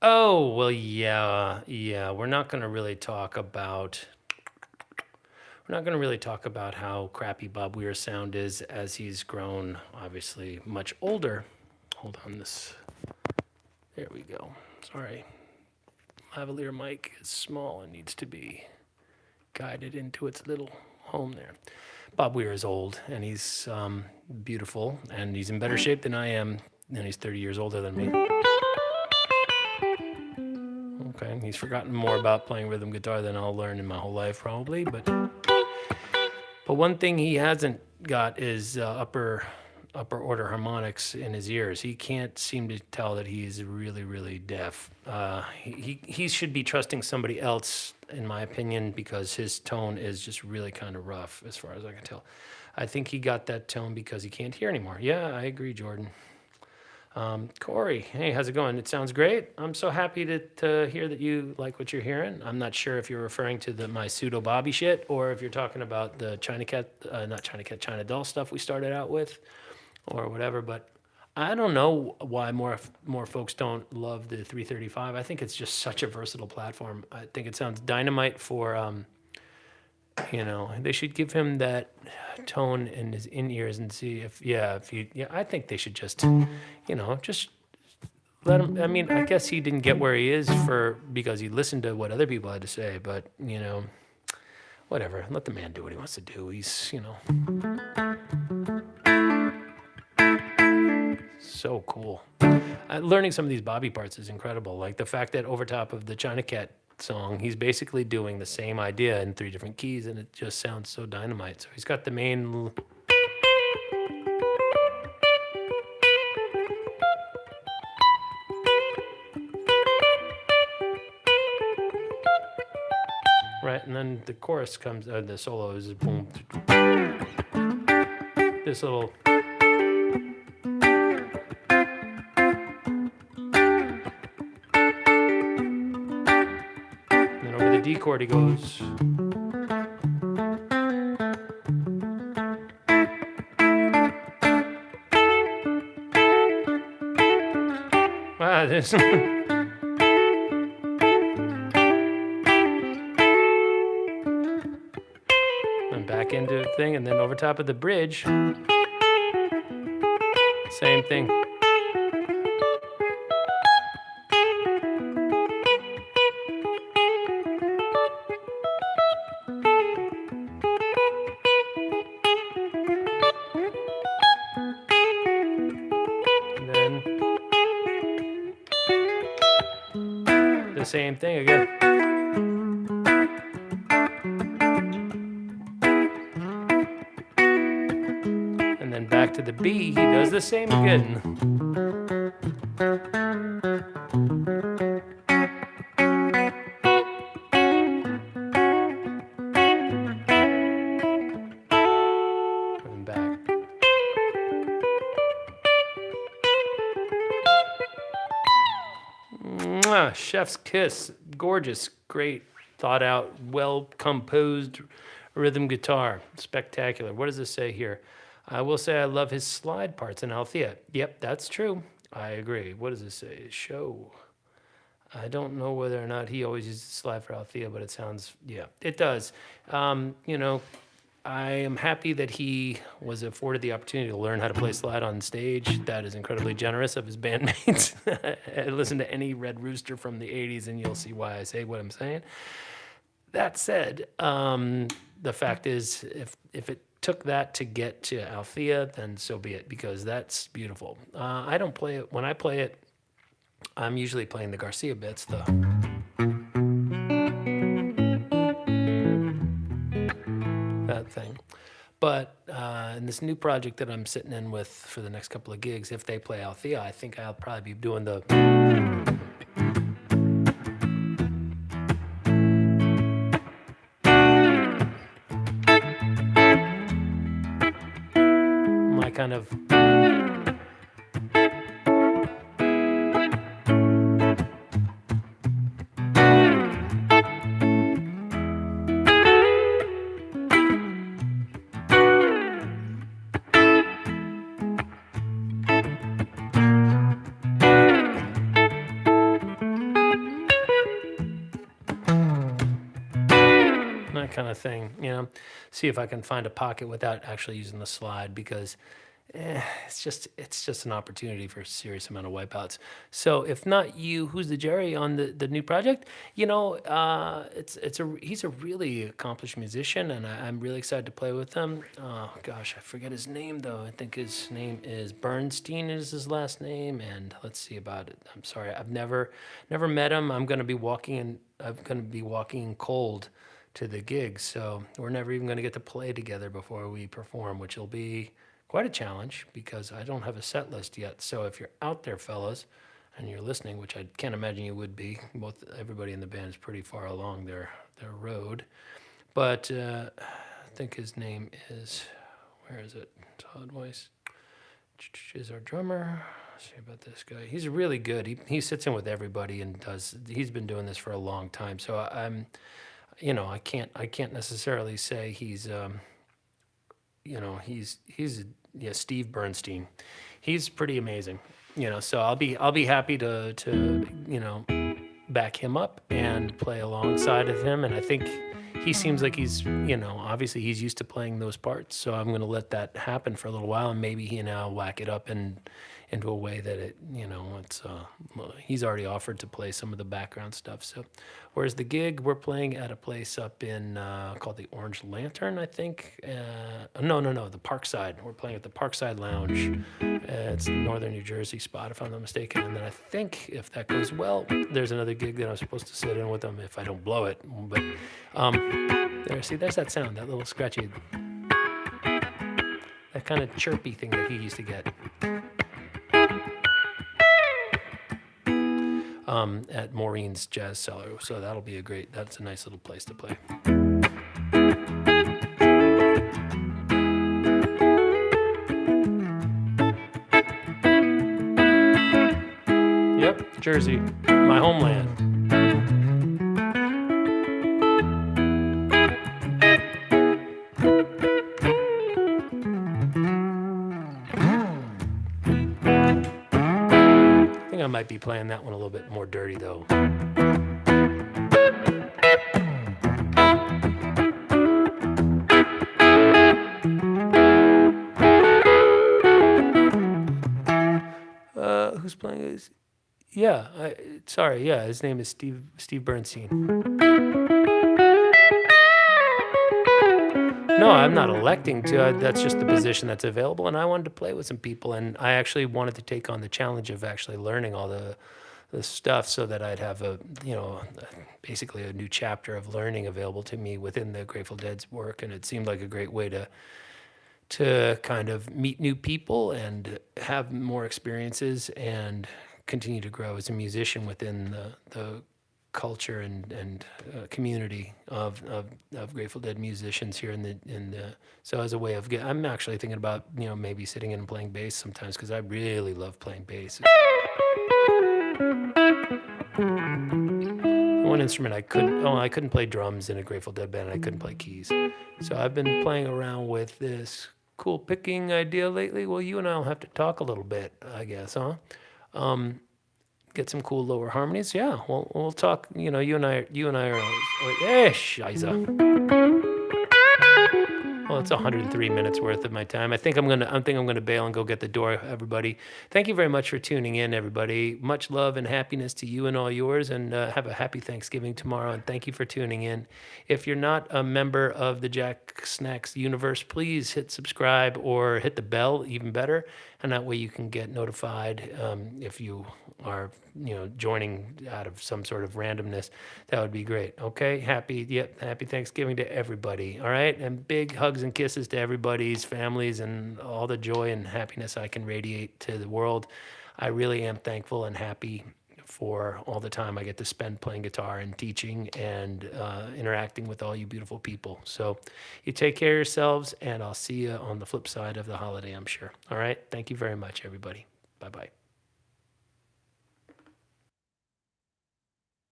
Oh, well, yeah. We're not going to really talk about how crappy Bob Weir's sound is as he's grown, obviously, much older. Hold on, there we go. Sorry. Lavalier mic is small and needs to be guided into its little home there. Bob Weir is old, and he's beautiful, and he's in better shape than I am, and he's 30 years older than me. Okay, he's forgotten more about playing rhythm guitar than I'll learn in my whole life, probably, but one thing he hasn't got is upper order harmonics in his ears. He can't seem to tell that he's really, really deaf. He should be trusting somebody else, in my opinion, because his tone is just really kind of rough, as far as I can tell. I think he got that tone because he can't hear anymore. Yeah, I agree, Jordan. Corey, hey, how's it going? It sounds great. I'm so happy to hear that you like what you're hearing. I'm not sure if you're referring to my pseudo Bobby shit, or if you're talking about the China Doll stuff we started out with, or whatever. But I don't know why more folks don't love the 335. I think it's just such a versatile platform. I think it sounds dynamite for, they should give him that tone in his in-ears and see I think they should just, just let him. I mean, I guess he didn't get where he is because he listened to what other people had to say, but, whatever. Let the man do what he wants to do. He's, so cool. Learning some of these Bobby parts is incredible. Like the fact that over top of the China Cat song, he's basically doing the same idea in 3 different keys, and it just sounds so dynamite. So he's got the main. Right, and then the chorus comes, the solo is boom. This little. D chord, he goes. Wow, this. And back into the thing, and then over top of the bridge, same thing. And then the same thing again. And then back to the B, he does the same again. And back. Mwah, chef's kiss. Gorgeous, great, thought out, well composed rhythm guitar. Spectacular. What does this say here? I will say I love his slide parts in Althea. Yep, that's true. I agree. What does this say? Show. I don't know whether or not he always uses slide for Althea, but it sounds, yeah, it does. You know, I am happy that he was afforded the opportunity to learn how to play slide on stage. That is incredibly generous of his bandmates. Listen to any Red Rooster from the 80s and you'll see why I say what I'm saying. That said, the fact is, if it took that to get to Althea, then so be it, because that's beautiful. I don't play it. When I play it, I'm usually playing the Garcia bits, that thing. But in this new project that I'm sitting in with for the next couple of gigs, if they play Althea, I think I'll probably be doing the... my kind of... that kind of thing, you know, see if I can find a pocket without actually using the slide, because it's just an opportunity for a serious amount of wipeouts. So if not you, who's the Jerry on the new project? You know, he's a really accomplished musician, and I'm really excited to play with him. Oh gosh, I forget his name though. I think his name is Bernstein is his last name, and let's see about it. I'm sorry, I've never met him. I'm going to be walking in cold to the gig, so we're never even going to get to play together before we perform, which will be quite a challenge because I don't have a set list yet. So if you're out there, fellas, and you're listening, which I can't imagine you would be, everybody in the band is pretty far along their road. But I think his name is, where is it? Todd Weiss is our drummer. Let's see about this guy. He's really good. He sits in with everybody and he's been doing this for a long time. So I'm, you know, I can't necessarily say he's, you know, he's Steve Bernstein. He's pretty amazing, you know. So I'll be happy to you know, back him up and play alongside of him. And I think he seems like he's, you know, obviously he's used to playing those parts. So I'm going to let that happen for a little while, and maybe he and I'll whack it up into a way that it, you know, it's he's already offered to play some of the background stuff. So whereas the gig, we're playing at a place up in called the Orange Lantern, I think. No, the Parkside. We're playing at the Parkside Lounge. It's Northern New Jersey spot, if I'm not mistaken. And then I think if that goes well, there's another gig that I'm supposed to sit in with them if I don't blow it. But there's that sound, that little scratchy, that kind of chirpy thing that he used to get. At Maureen's Jazz Cellar. So that's a nice little place to play. Yep, Jersey, my homeland. might be playing that one a little bit more dirty though. Who's playing this? Yeah, sorry, yeah, his name is Steve Bernstein. No, I'm not electing to. That's just the position that's available, and I wanted to play with some people, and I actually wanted to take on the challenge of actually learning all the stuff so that I'd have basically a new chapter of learning available to me within the Grateful Dead's work, and it seemed like a great way to kind of meet new people and have more experiences and continue to grow as a musician within the culture and community of Grateful Dead musicians here in the so as a way of I'm actually thinking about maybe sitting in and playing bass sometimes because I really love playing bass. One instrument I couldn't play drums in a Grateful Dead band. I couldn't play keys, so I've been playing around with this cool picking idea lately. Well, you and I'll have to talk a little bit, I guess, huh? Get some cool lower harmonies. Yeah, we'll talk. You and I are. Scheiße. Well, it's 103 minutes worth of my time. I think I'm gonna bail and go get the door, everybody. Thank you very much for tuning in, everybody. Much love and happiness to you and all yours, and have a happy Thanksgiving tomorrow. And thank you for tuning in. If you're not a member of the Jacksnax universe, please hit subscribe or hit the bell, even better, and that way you can get notified if you are joining out of some sort of randomness. That would be great. Okay, happy Thanksgiving to everybody. All right, and big hugs and kisses to everybody's families and all the joy and happiness I can radiate to the world. I really am thankful and happy for all the time I get to spend playing guitar and teaching and interacting with all you beautiful people. So you take care of yourselves, and I'll see you on the flip side of the holiday, I'm sure. All right, thank you very much, everybody. Bye-bye.